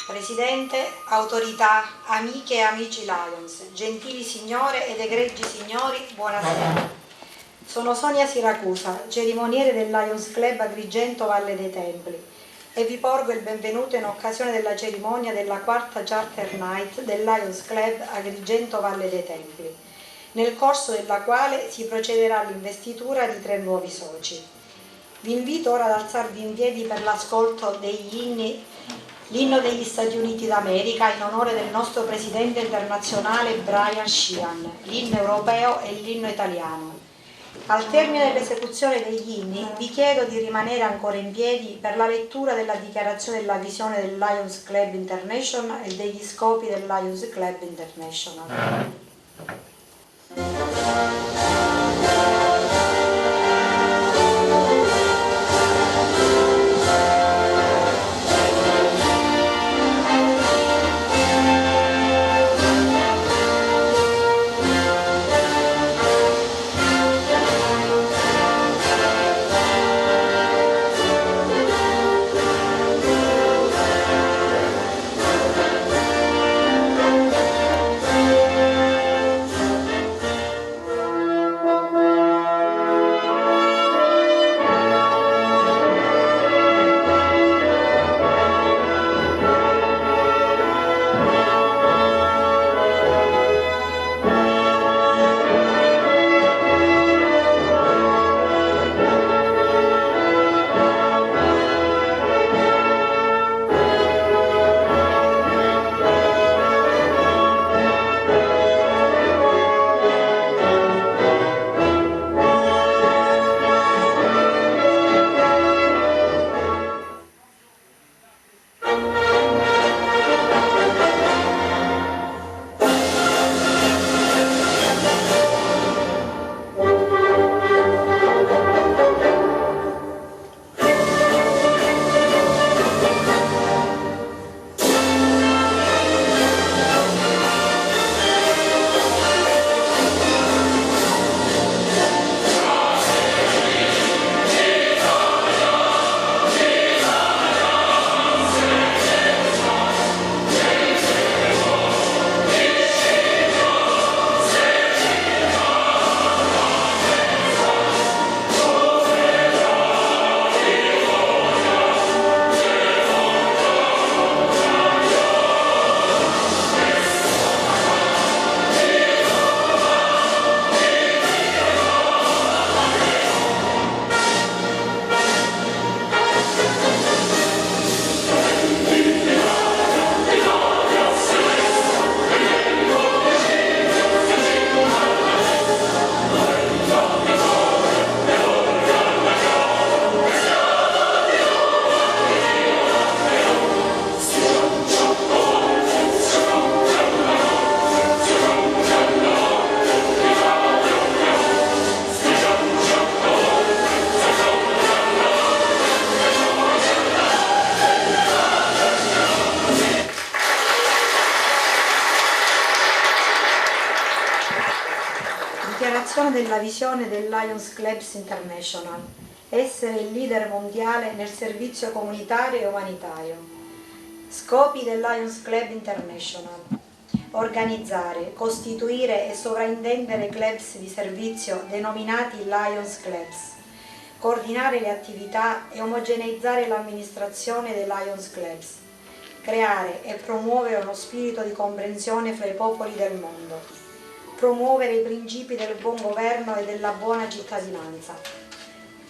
Presidente, autorità, amiche e amici Lions, gentili signore ed egregi signori, buonasera. Sono Sonia Siracusa, cerimoniere del Lions Club Agrigento Valle dei Templi, e vi porgo il benvenuto in occasione della cerimonia della quarta Charter Night del Lions Club Agrigento Valle dei Templi, nel corso della quale si procederà all'investitura di 3 nuovi soci. Vi invito ora ad alzarvi in piedi per l'ascolto degli inni. L'inno degli Stati Uniti d'America in onore del nostro presidente internazionale Brian Sheehan, l'inno europeo e l'inno italiano. Al termine dell'esecuzione degli inni vi chiedo di rimanere ancora in piedi per la lettura della dichiarazione della visione del Lions Club International e degli scopi del Lions Club International. Della visione del Lions Clubs International: essere il leader mondiale nel servizio comunitario e umanitario. Scopi del Lions Club International: organizzare, costituire e sovrintendere clubs di servizio denominati Lions Clubs, coordinare le attività e omogeneizzare l'amministrazione dei Lions Clubs, creare e promuovere uno spirito di comprensione fra i popoli del mondo, promuovere i principi del buon governo e della buona cittadinanza,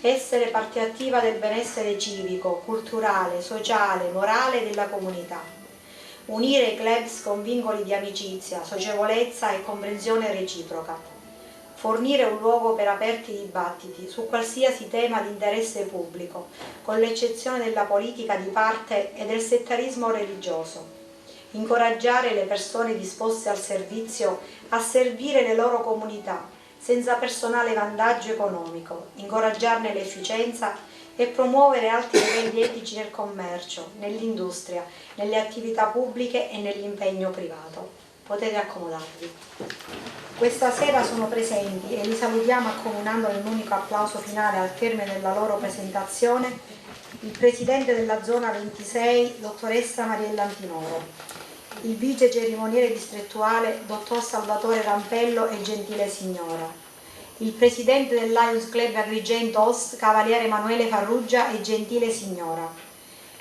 essere parte attiva del benessere civico, culturale, sociale, morale della comunità, unire i clubs con vincoli di amicizia, socievolezza e comprensione reciproca, fornire un luogo per aperti dibattiti su qualsiasi tema di interesse pubblico, con l'eccezione della politica di parte e del settarismo religioso, incoraggiare le persone disposte al servizio a servire le loro comunità senza personale vantaggio economico, incoraggiarne l'efficienza e promuovere alti livelli etici nel commercio, nell'industria, nelle attività pubbliche e nell'impegno privato. Potete accomodarvi. Questa sera sono presenti, e li salutiamo accomunando in un unico applauso finale al termine della loro presentazione, il Presidente della Zona 26, dottoressa Mariella Antinoro, il Vice Cerimoniere Distrettuale, dottor Salvatore Rampello e Gentile Signora, il Presidente del Lions Club Agrigento Ost, Cavaliere Emanuele Farrugia e Gentile Signora,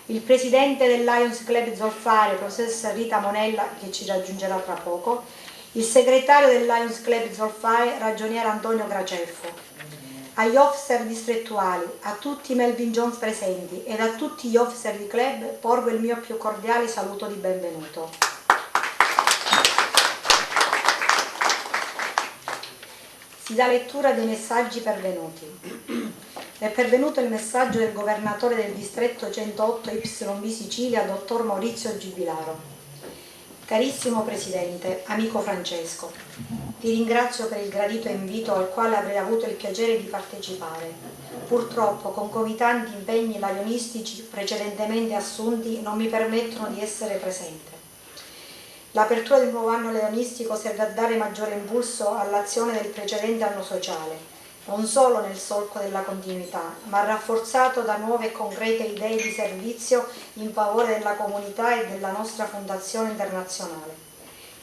il Presidente del Lions Club Zolfare, Professoressa Rita Monella, che ci raggiungerà tra poco, il Segretario del Lions Club Zolfare, Ragioniere Antonio Graceffo, agli officer distrettuali, a tutti i Melvin Jones presenti ed a tutti gli officer di club porgo il mio più cordiale saluto di benvenuto. Si dà lettura dei messaggi pervenuti. È pervenuto il messaggio del governatore del distretto 108 YB Sicilia, dottor Maurizio Giubilaro. Carissimo Presidente, amico Francesco, ti ringrazio per il gradito invito al quale avrei avuto il piacere di partecipare. Purtroppo, concomitanti impegni lionistici precedentemente assunti non mi permettono di essere presente. L'apertura del nuovo anno leonistico serve a dare maggiore impulso all'azione del precedente anno sociale, non solo nel solco della continuità, ma rafforzato da nuove e concrete idee di servizio in favore della comunità e della nostra Fondazione Internazionale.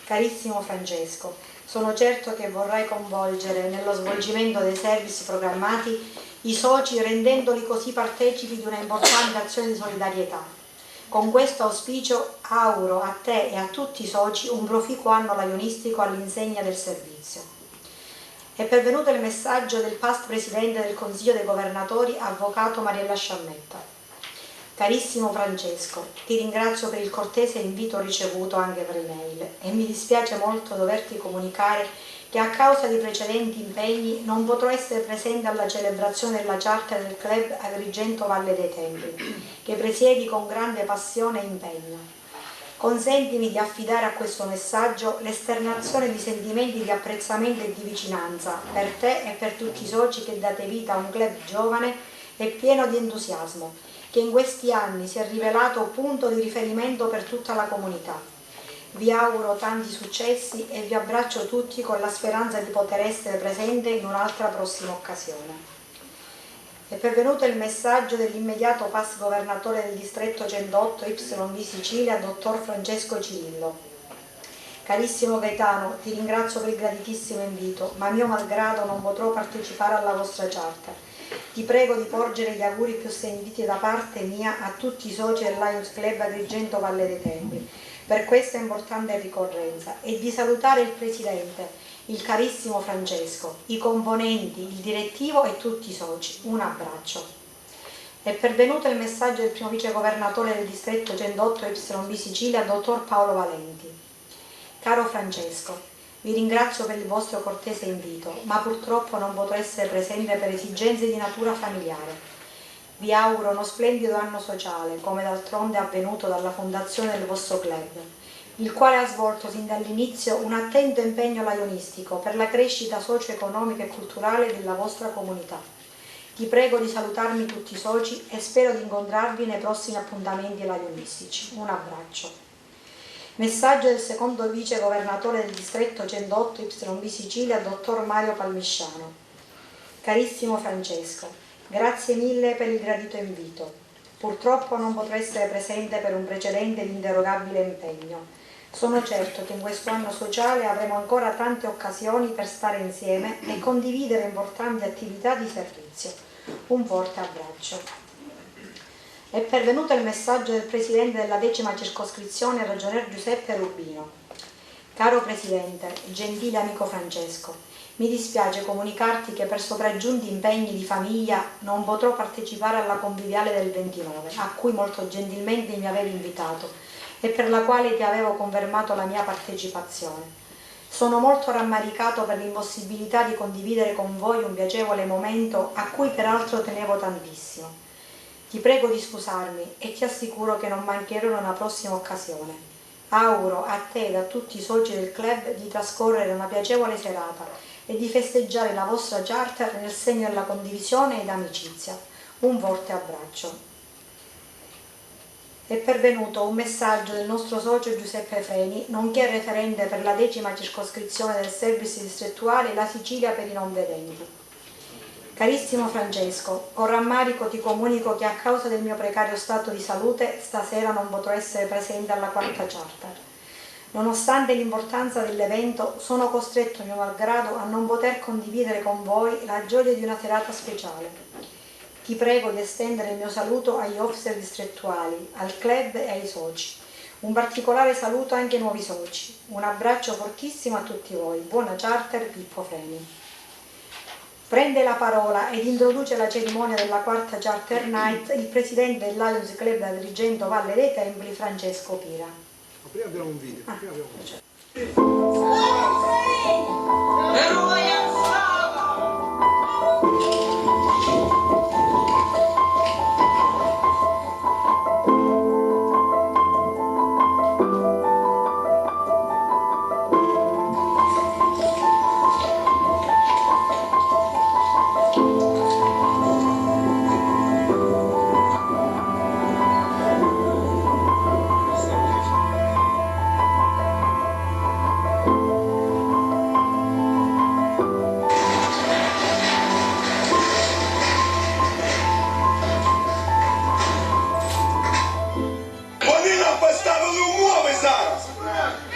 Carissimo Francesco, sono certo che vorrai coinvolgere nello svolgimento dei servizi programmati i soci rendendoli così partecipi di una importante azione di solidarietà. Con questo auspicio auguro a te e a tutti i soci un proficuo anno lionistico all'insegna del servizio. È pervenuto il messaggio del past Presidente del Consiglio dei Governatori, Avvocato Mariella Sciammetta. Carissimo Francesco, ti ringrazio per il cortese invito ricevuto anche per email e mi dispiace molto doverti comunicare che a causa di precedenti impegni non potrò essere presente alla celebrazione della charter del club Agrigento Valle dei Templi, che presiedi con grande passione e impegno. Consentimi di affidare a questo messaggio l'esternazione di sentimenti di apprezzamento e di vicinanza per te e per tutti i soci che date vita a un club giovane e pieno di entusiasmo, che in questi anni si è rivelato punto di riferimento per tutta la comunità. Vi auguro tanti successi e vi abbraccio tutti con la speranza di poter essere presente in un'altra prossima occasione. È pervenuto il messaggio dell'immediato past governatore del distretto 108 YB Sicilia, dottor Francesco Cirillo. Carissimo Gaetano, ti ringrazio per il graditissimo invito, ma mio malgrado non potrò partecipare alla vostra charter. Ti prego di porgere gli auguri più sentiti da parte mia a tutti i soci del Lions Club Agrigento Valle dei Templi per questa importante ricorrenza e di salutare il Presidente, il carissimo Francesco, i componenti, il direttivo e tutti i soci. Un abbraccio. È pervenuto il messaggio del primo vice governatore del distretto 108 YB Sicilia, dottor Paolo Valenti. Caro Francesco, vi ringrazio per il vostro cortese invito, ma purtroppo non potrò essere presente per esigenze di natura familiare. Vi auguro uno splendido anno sociale, come d'altronde è avvenuto dalla fondazione del vostro club, il quale ha svolto sin dall'inizio un attento impegno lionistico per la crescita socio-economica e culturale della vostra comunità. Ti prego di salutarmi tutti i soci e spero di incontrarvi nei prossimi appuntamenti lionistici. Un abbraccio. Messaggio del secondo vice governatore del distretto 108 YB Sicilia, dottor Mario Palmisciano. Carissimo Francesco, grazie mille per il gradito invito. Purtroppo non potrò essere presente per un precedente ed inderogabile impegno. Sono certo che in questo anno sociale avremo ancora tante occasioni per stare insieme e condividere importanti attività di servizio. Un forte abbraccio. È pervenuto il messaggio del Presidente della 10ª circoscrizione, Ragionier Giuseppe Rubino. Caro Presidente, gentile amico Francesco, mi dispiace comunicarti che per sopraggiunti impegni di famiglia non potrò partecipare alla conviviale del 29, a cui molto gentilmente mi avevi invitato e per la quale ti avevo confermato la mia partecipazione. Sono molto rammaricato per l'impossibilità di condividere con voi un piacevole momento a cui peraltro tenevo tantissimo. Ti prego di scusarmi e ti assicuro che non mancherò in una prossima occasione. Auguro a te e a tutti i soci del club di trascorrere una piacevole serata e di festeggiare la vostra charter nel segno della condivisione ed amicizia. Un forte abbraccio. È pervenuto un messaggio del nostro socio Giuseppe Freni, nonché referente per la 10ª circoscrizione del service distrettuale La Sicilia per i non vedenti. Carissimo Francesco, con rammarico ti comunico che a causa del mio precario stato di salute stasera non potrò essere presente alla quarta charter. Nonostante l'importanza dell'evento, sono costretto mio malgrado a non poter condividere con voi la gioia di una serata speciale. Ti prego di estendere il mio saluto agli officer distrettuali, al club e ai soci. Un particolare saluto anche ai nuovi soci. Un abbraccio fortissimo a tutti voi. Buona charter, Pippo Freni. Prende la parola ed introduce la cerimonia della quarta Charter Night il presidente del Lions Club Agrigento Valle dei Templi, Francesco Pira. Ma prima abbiamo un video.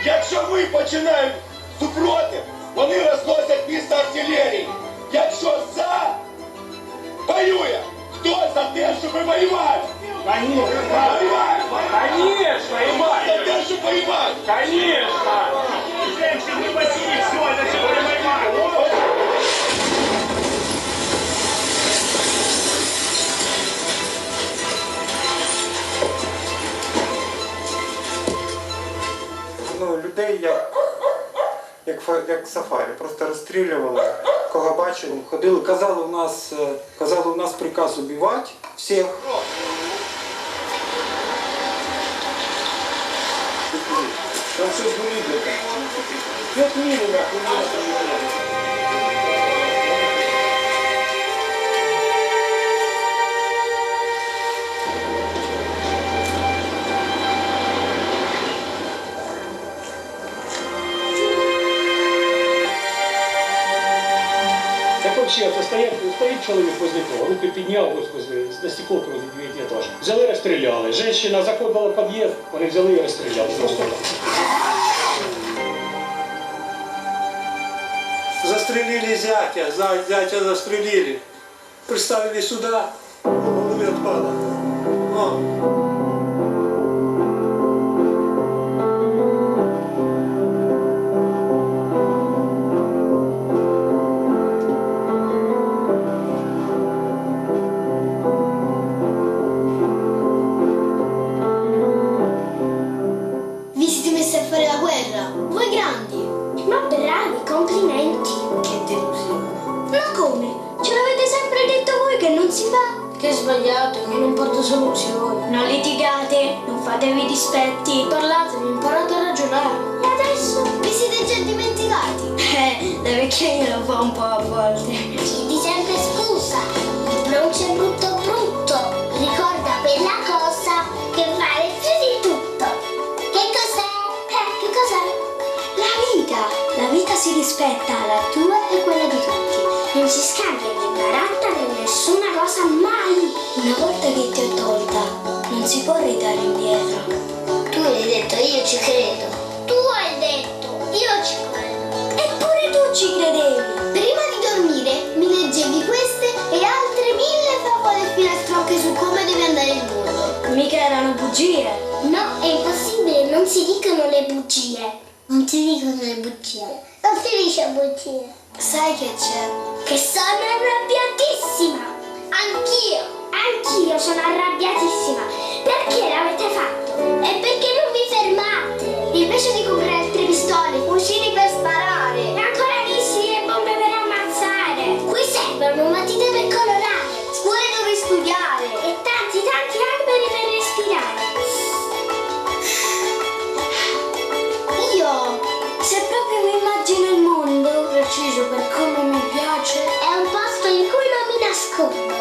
Якщо ми починаємо супротив, вони розносять місто артилерії. Якщо за, воює. Хто за те, щоб воювати? Конечно! Воювати! Конечно! За те, щоб воювати! Конечно! Женщин не возили, все, это все воевать! Ну, людей як сафарі, просто розстрілювали, кого бачили, ходили, казали у нас приказ убивати всіх. Там все сгорит, Пёт мину, нахуй, Так вообще, это стоит человек возле того, руки підняв, ось на стекло возле 9 этаж. Взяли, розстріляли. Женщина заходила в під'їзд, вони взяли і розстріляли. Просто Застрелили зятя застрелили. Приставили сюда, по голове отпада. Vi siete messi a fare la guerra? Voi grandi? Ma bravi, complimenti! Che delusione! Ma come? Ce l'avete sempre detto voi che non si fa? Che sbagliato, che non porta soluzioni. Non litigate, non fatevi dispetti. Parlatevi, imparate a ragionare. E adesso? Vi siete già dimenticati? La vecchiaia lo fa un po' a volte. Chiedi sempre scusa. Non c'è brutto brutto. Ricorda quella cosa che vale più di tutto. Che cos'è? Che cos'è? La vita! La vita si rispetta, la tua e quella di tutti. Non si scambia né baratta né nessuna cosa mai. Una volta che ti ho tolta, non si può ridare indietro. Tu hai detto, io ci credo. Tu hai detto, io ci credo. Eppure tu ci credevi. Prima di dormire mi leggevi queste e altre 1000 favole e filastrocche su come deve andare il mondo. Mica erano bugie. No, è impossibile, non si dicono le bugie. Non si dicono le bugie. Non si dice bugie. Sai che c'è? Che sono arrabbiatissima. Anch'io sono arrabbiatissima. Perché l'avete fatto? E perché non vi fermate? Invece di comprare altre pistole, fucili per sparare, e ancora missili e bombe per ammazzare. Qui servono matite per colorare, scuole dove studiare e tanti alberi per respirare. Se proprio mi immagino il mondo preciso per come mi piace, è un posto in cui non mi nascondo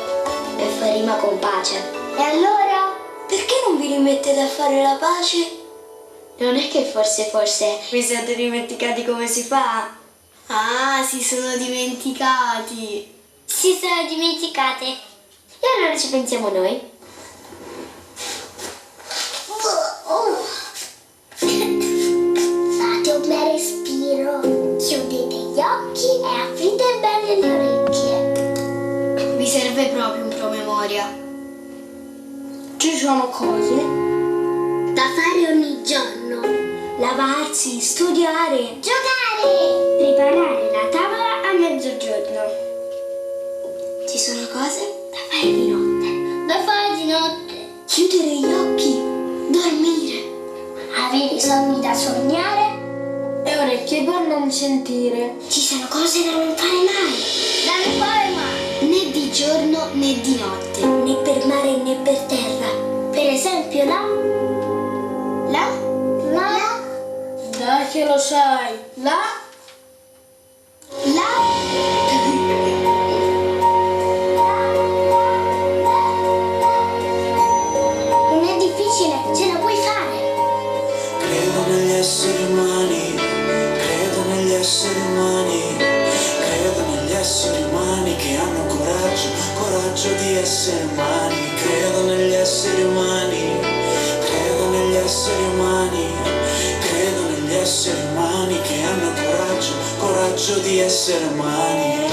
e fa rima con pace. E allora? Perché non vi rimettete a fare la pace? Non è che forse vi siete dimenticati come si fa? Ah, si sono dimenticati. Si sono dimenticate. E allora ci pensiamo noi. Fate un bel respiro. Chiudete gli occhi e aprite bene le orecchie. Mi serve proprio un promemoria. Ci sono cose da fare ogni giorno. Lavarsi, studiare, giocare, preparare la tavola a mezzogiorno. Ci sono cose da fare di notte. Da fare di notte. Chiudere gli occhi, dormire. Avere sogni da sognare e orecchie per non sentire. Ci sono cose da non fare mai. Da non fare mai. Né di giorno né di notte. Né per mare né per terra. Per esempio la. Dai che lo sai. Non è difficile, ce la puoi fare. Credo negli esseri umani, credo negli esseri umani, credo negli esseri umani che hanno coraggio di essere umani. Credo negli esseri umani, credo negli esseri umani, credo negli esseri umani che hanno coraggio di essere umani.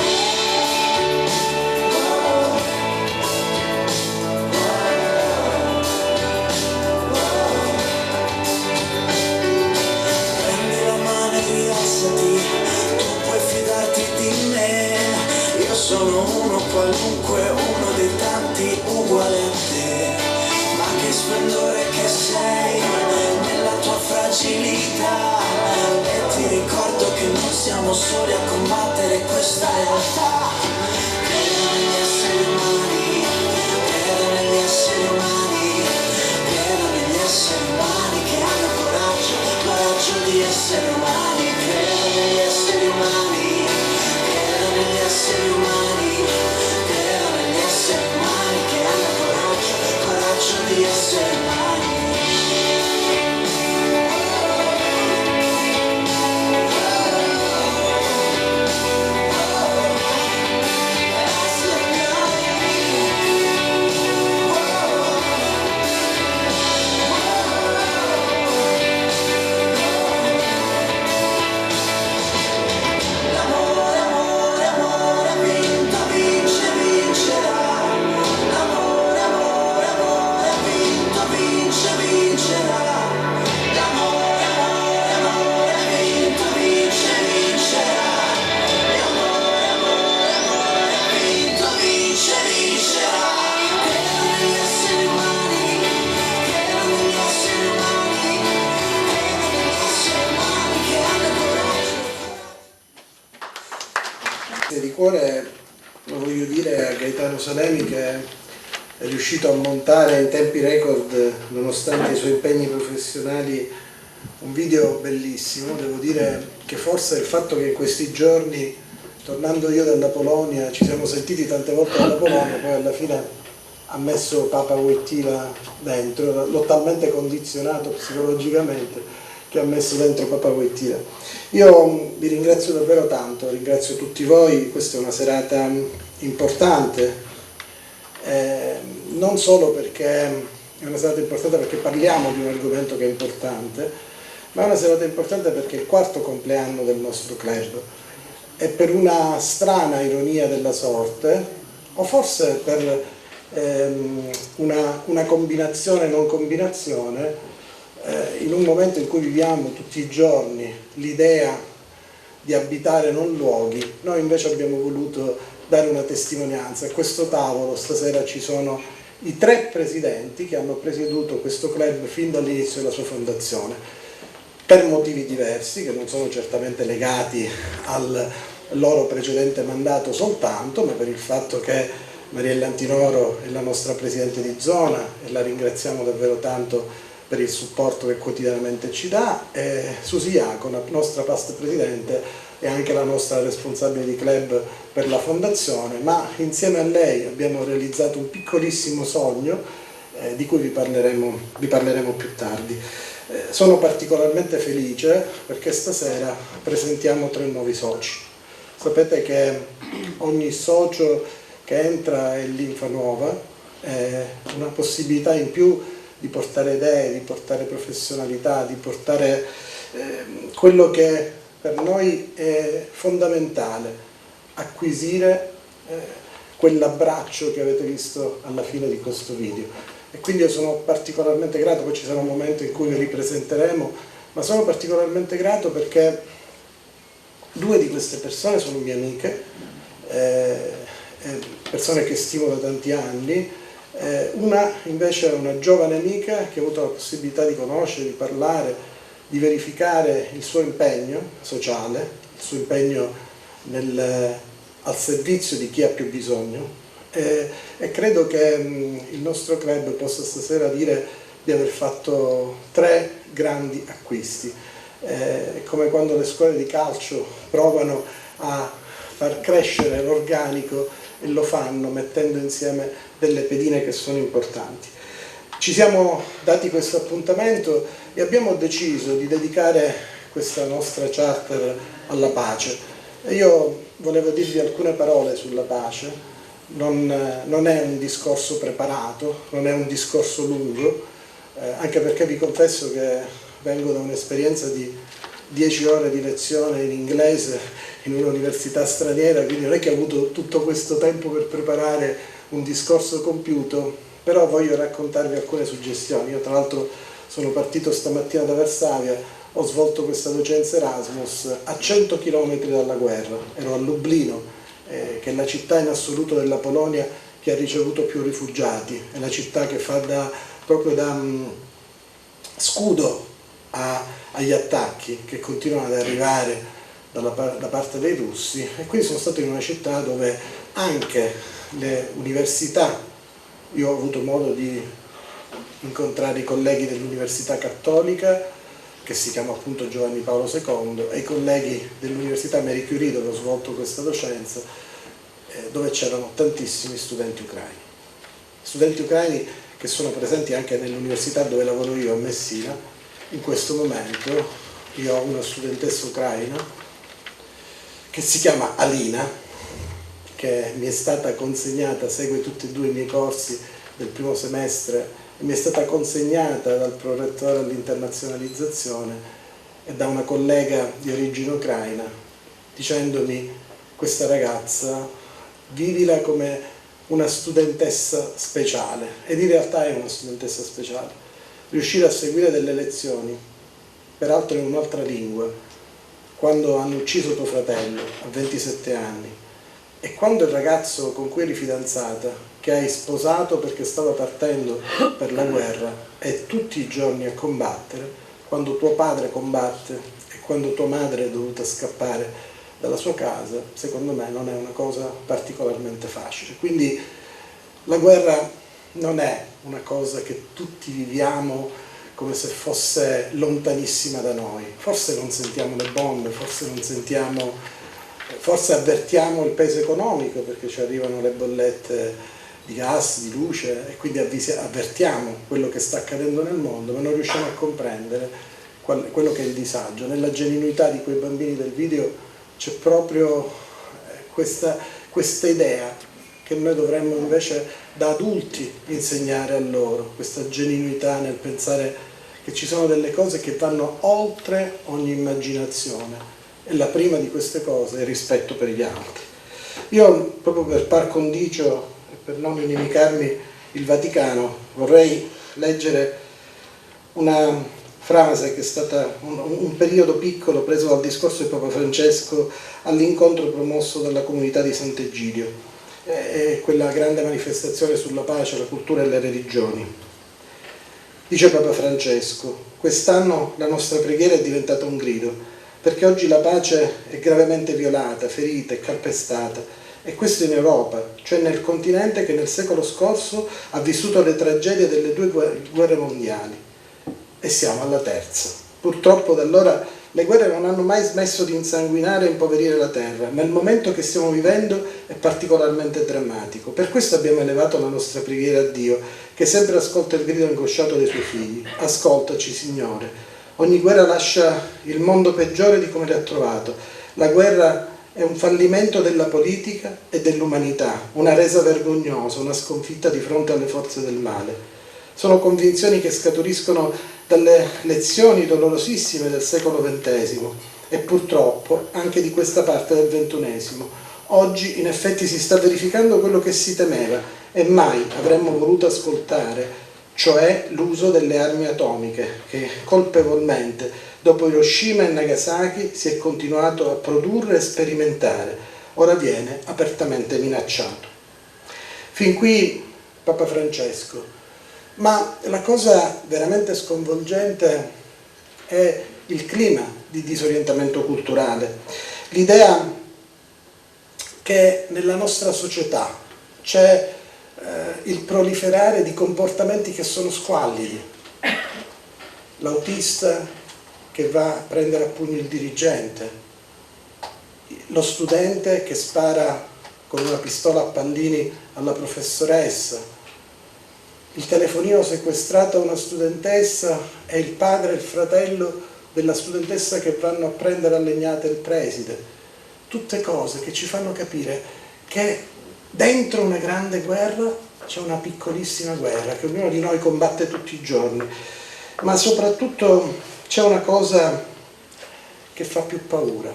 Sono uno qualunque, uno dei tanti uguale a te. Ma che splendore che sei nella tua fragilità. E ti ricordo che non siamo soli a combattere questa realtà. Credo negli esseri umani, credo negli esseri umani, credo negli esseri umani che hanno coraggio di essere umani. Credo negli esseri umani, credo negli esseri umani, credo negli esseri umani che hanno coraggio di essere umani. Di cuore lo voglio dire a Gaetano Salemi, che è riuscito a montare in tempi record, nonostante i suoi impegni professionali, un video bellissimo. Devo dire che forse il fatto che in questi giorni, tornando io dalla Polonia, ci siamo sentiti tante volte dalla Polonia, poi alla fine ha messo Papa Wojtyla dentro, l'ho talmente condizionato psicologicamente che ha messo dentro Papa Wojtyla. Io vi ringrazio davvero tanto, ringrazio tutti voi. Questa è una serata importante, non solo perché è una serata importante perché parliamo di un argomento che è importante, ma è una serata importante perché è il 4º compleanno del nostro club, e per una strana ironia della sorte, o forse per una combinazione non combinazione, in un momento in cui viviamo tutti i giorni l'idea di abitare non luoghi, noi invece abbiamo voluto dare una testimonianza. A questo tavolo stasera ci sono i 3 presidenti che hanno presieduto questo club fin dall'inizio della sua fondazione, per motivi diversi che non sono certamente legati al loro precedente mandato soltanto, ma per il fatto che Mariella Antinoro è la nostra presidente di zona e la ringraziamo davvero tanto per il supporto che quotidianamente ci dà, e Susi Iaco, la nostra past presidente, e anche la nostra responsabile di club per la fondazione, ma insieme a lei abbiamo realizzato un piccolissimo sogno di cui vi parleremo più tardi. Sono particolarmente felice perché stasera presentiamo 3 nuovi soci. Sapete che ogni socio che entra è linfa nuova, è una possibilità in più di portare idee, di portare professionalità, di portare quello che per noi è fondamentale, acquisire quell'abbraccio che avete visto alla fine di questo video. E quindi io sono particolarmente grato, poi ci sarà un momento in cui vi ripresenteremo, ma sono particolarmente grato perché due di queste persone sono mie amiche, persone che stimo da tanti anni, una invece è una giovane amica che ho avuto la possibilità di conoscere, di parlare, di verificare il suo impegno sociale, il suo impegno al servizio di chi ha più bisogno, e credo che il nostro club possa stasera dire di aver fatto 3 grandi acquisti. È come quando le scuole di calcio provano a far crescere l'organico e lo fanno mettendo insieme delle pedine che sono importanti. Ci siamo dati questo appuntamento e abbiamo deciso di dedicare questa nostra charter alla pace. E io volevo dirvi alcune parole sulla pace, non è un discorso preparato, non è un discorso lungo, anche perché vi confesso che vengo da un'esperienza di 10 ore di lezione in inglese in un'università straniera, quindi non è che ho avuto tutto questo tempo per preparare un discorso compiuto, però voglio raccontarvi alcune suggestioni. Io tra l'altro sono partito stamattina da Varsavia, ho svolto questa docenza Erasmus a 100 km dalla guerra, ero a Lublino, che è la città in assoluto della Polonia che ha ricevuto più rifugiati, è la città che fa proprio da scudo agli attacchi che continuano ad arrivare da parte dei russi, e quindi sono stato in una città dove anche le università, io ho avuto modo di incontrare i colleghi dell'Università Cattolica, che si chiama appunto Giovanni Paolo II, e i colleghi dell'Università Marie Curie, dove ho svolto questa docenza, dove c'erano tantissimi studenti ucraini. Studenti ucraini che sono presenti anche nell'università dove lavoro io a Messina. In questo momento io ho una studentessa ucraina che si chiama Alina, che mi è stata consegnata, segue tutti e 2 i miei corsi del primo semestre, e mi è stata consegnata dal prorettore all'internazionalizzazione e da una collega di origine ucraina, dicendomi: questa ragazza vivila come una studentessa speciale, ed in realtà è una studentessa speciale. Riuscire a seguire delle lezioni, peraltro in un'altra lingua, quando hanno ucciso tuo fratello a 27 anni, e quando il ragazzo con cui eri fidanzata, che hai sposato perché stava partendo per la guerra, è tutti i giorni a combattere, quando tuo padre combatte e quando tua madre è dovuta scappare dalla sua casa, secondo me non è una cosa particolarmente facile. Quindi la guerra non è una cosa che tutti viviamo come se fosse lontanissima da noi. Forse non sentiamo le bombe, forse avvertiamo il peso economico perché ci arrivano le bollette di gas, di luce, e quindi avvertiamo quello che sta accadendo nel mondo, ma non riusciamo a comprendere quello che è il disagio. Nella genuinità di quei bambini del video c'è proprio questa idea che noi dovremmo invece da adulti insegnare a loro, questa genuinità nel pensare che ci sono delle cose che vanno oltre ogni immaginazione, e la prima di queste cose è il rispetto per gli altri. Io, proprio per par condicio e per non inimicarmi il Vaticano, vorrei leggere una frase che è stata un periodo piccolo preso dal discorso di Papa Francesco all'incontro promosso dalla comunità di Sant'Egidio, è quella grande manifestazione sulla pace, la cultura e le religioni. Dice Papa Francesco: quest'anno la nostra preghiera è diventata un grido, perché oggi la pace è gravemente violata, ferita e calpestata, e questo in Europa, cioè nel continente che nel secolo scorso ha vissuto le tragedie delle 2 guerre mondiali, e siamo alla terza. Purtroppo da allora le guerre non hanno mai smesso di insanguinare e impoverire la terra, ma il momento che stiamo vivendo è particolarmente drammatico. Per questo abbiamo elevato la nostra preghiera a Dio, che sempre ascolta il grido angosciato dei suoi figli. Ascoltaci, Signore. Ogni guerra lascia il mondo peggiore di come l'ha trovato. La guerra è un fallimento della politica e dell'umanità, una resa vergognosa, una sconfitta di fronte alle forze del male. Sono convinzioni che scaturiscono dalle lezioni dolorosissime del secolo XX e purtroppo anche di questa parte del XXI. Oggi in effetti si sta verificando quello che si temeva e mai avremmo voluto ascoltare, cioè l'uso delle armi atomiche che colpevolmente dopo Hiroshima e Nagasaki si è continuato a produrre e sperimentare, ora viene apertamente minacciato. Fin qui Papa Francesco, ma la cosa veramente sconvolgente è il clima di disorientamento culturale, l'idea che nella nostra società c'è il proliferare di comportamenti che sono squallidi, l'autista che va a prendere a pugni il dirigente, lo studente che spara con una pistola a pallini alla professoressa, il telefonino sequestrato a una studentessa e il padre e il fratello della studentessa che vanno a prendere a legnate il preside. Tutte cose che ci fanno capire che dentro una grande guerra c'è una piccolissima guerra che ognuno di noi combatte tutti i giorni, ma soprattutto c'è una cosa che fa più paura,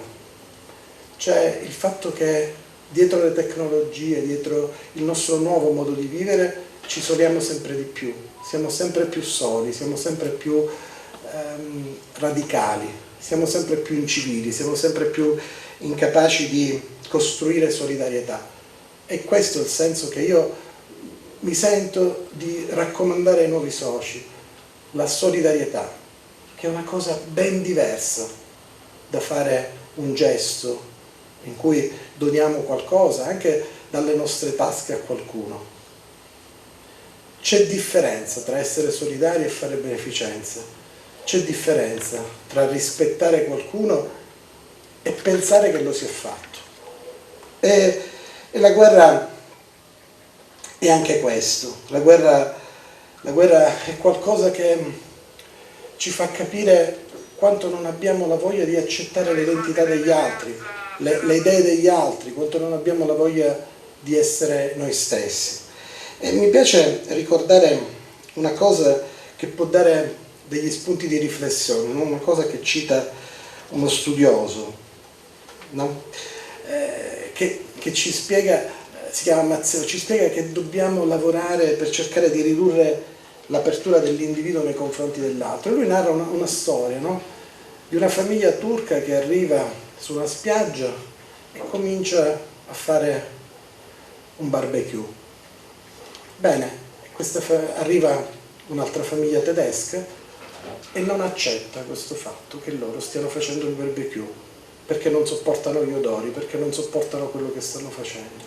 cioè il fatto che dietro le tecnologie, dietro il nostro nuovo modo di vivere ci isoliamo sempre di più, siamo sempre più soli, siamo sempre più radicali, siamo sempre più incivili, siamo sempre più incapaci di costruire solidarietà. E questo è il senso che io mi sento di raccomandare ai nuovi soci, la solidarietà, che è una cosa ben diversa da fare un gesto in cui doniamo qualcosa, anche dalle nostre tasche a qualcuno. C'è differenza tra essere solidari e fare beneficenza, c'è differenza tra rispettare qualcuno e pensare che lo sia fatto. E la guerra è anche questo, la guerra è qualcosa che ci fa capire quanto non abbiamo la voglia di accettare l'identità degli altri, le idee degli altri, quanto non abbiamo la voglia di essere noi stessi. E mi piace ricordare una cosa che può dare degli spunti di riflessione, no? Una cosa che cita uno studioso, no? Che ci spiega, si chiama Mazzeo, ci spiega che dobbiamo lavorare per cercare di ridurre l'apertura dell'individuo nei confronti dell'altro. E lui narra una storia, no? Di una famiglia turca che arriva su una spiaggia e comincia a fare un barbecue. Bene, arriva un'altra famiglia tedesca e non accetta questo fatto che loro stiano facendo il barbecue, perché non sopportano gli odori, perché non sopportano quello che stanno facendo.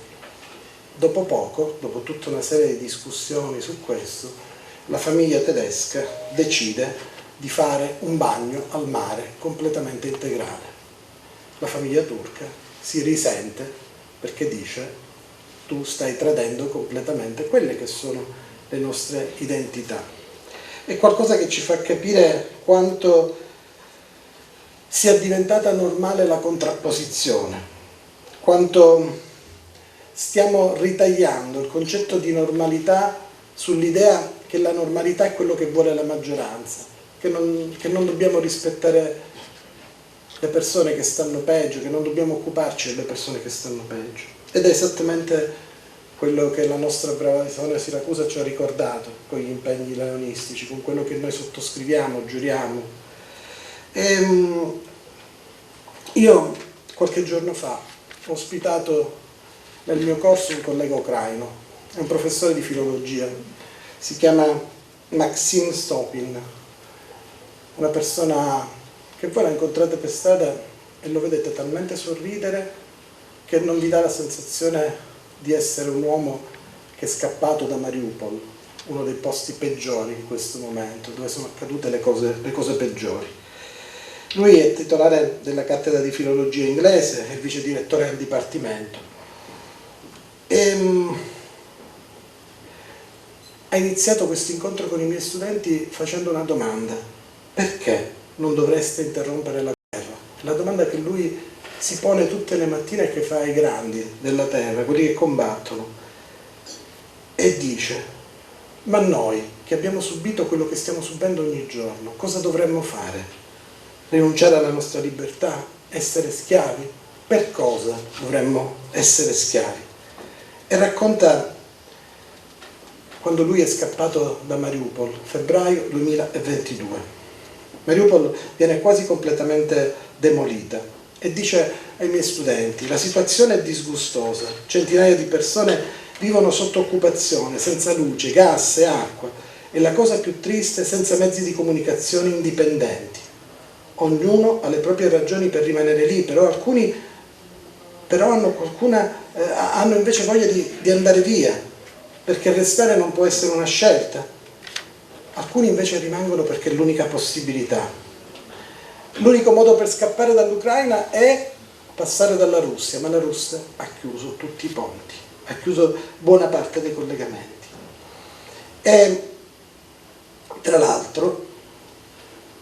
Dopo poco, dopo tutta una serie di discussioni su questo, la famiglia tedesca decide di fare un bagno al mare completamente integrale. La famiglia turca si risente perché dice: tu stai tradendo completamente quelle che sono le nostre identità. È qualcosa che ci fa capire quanto sia diventata normale la contrapposizione, quanto stiamo ritagliando il concetto di normalità sull'idea che la normalità è quello che vuole la maggioranza, che non dobbiamo rispettare le persone che stanno peggio, che non dobbiamo occuparci delle persone che stanno peggio. Ed è esattamente quello che la nostra brava Sonia Siracusa ci ha ricordato con gli impegni leonistici, con quello che noi sottoscriviamo, giuriamo. Io qualche giorno fa ho ospitato nel mio corso un collega ucraino, è un professore di filologia, si chiama Maxim Stopin, una persona che voi la incontrate per strada e lo vedete talmente sorridere che non vi dà la sensazione di essere un uomo che è scappato da Mariupol, uno dei posti peggiori in questo momento, dove sono accadute le cose peggiori. Lui è titolare della cattedra di filologia inglese, è vice direttore del dipartimento. Ha iniziato questo incontro con i miei studenti facendo una domanda: perché non dovreste interrompere la guerra? La domanda che lui si pone tutte le mattine che fa ai grandi della terra, quelli che combattono, e dice: ma noi che abbiamo subito quello che stiamo subendo ogni giorno, cosa dovremmo fare? Rinunciare alla nostra libertà? Essere schiavi? Per cosa dovremmo essere schiavi? E racconta quando lui è scappato da Mariupol, febbraio 2022. Mariupol viene quasi completamente demolita e dice ai miei studenti: la situazione è disgustosa, centinaia di persone vivono sotto occupazione, senza luce, gas e acqua, e la cosa più triste, senza mezzi di comunicazione indipendenti. Ognuno ha le proprie ragioni per rimanere lì, però alcuni hanno invece voglia di andare via, perché restare non può essere una scelta. Alcuni invece rimangono perché è l'unica possibilità. L'unico modo per scappare dall'Ucraina è passare dalla Russia, ma la Russia ha chiuso tutti i ponti, ha chiuso buona parte dei collegamenti. E tra l'altro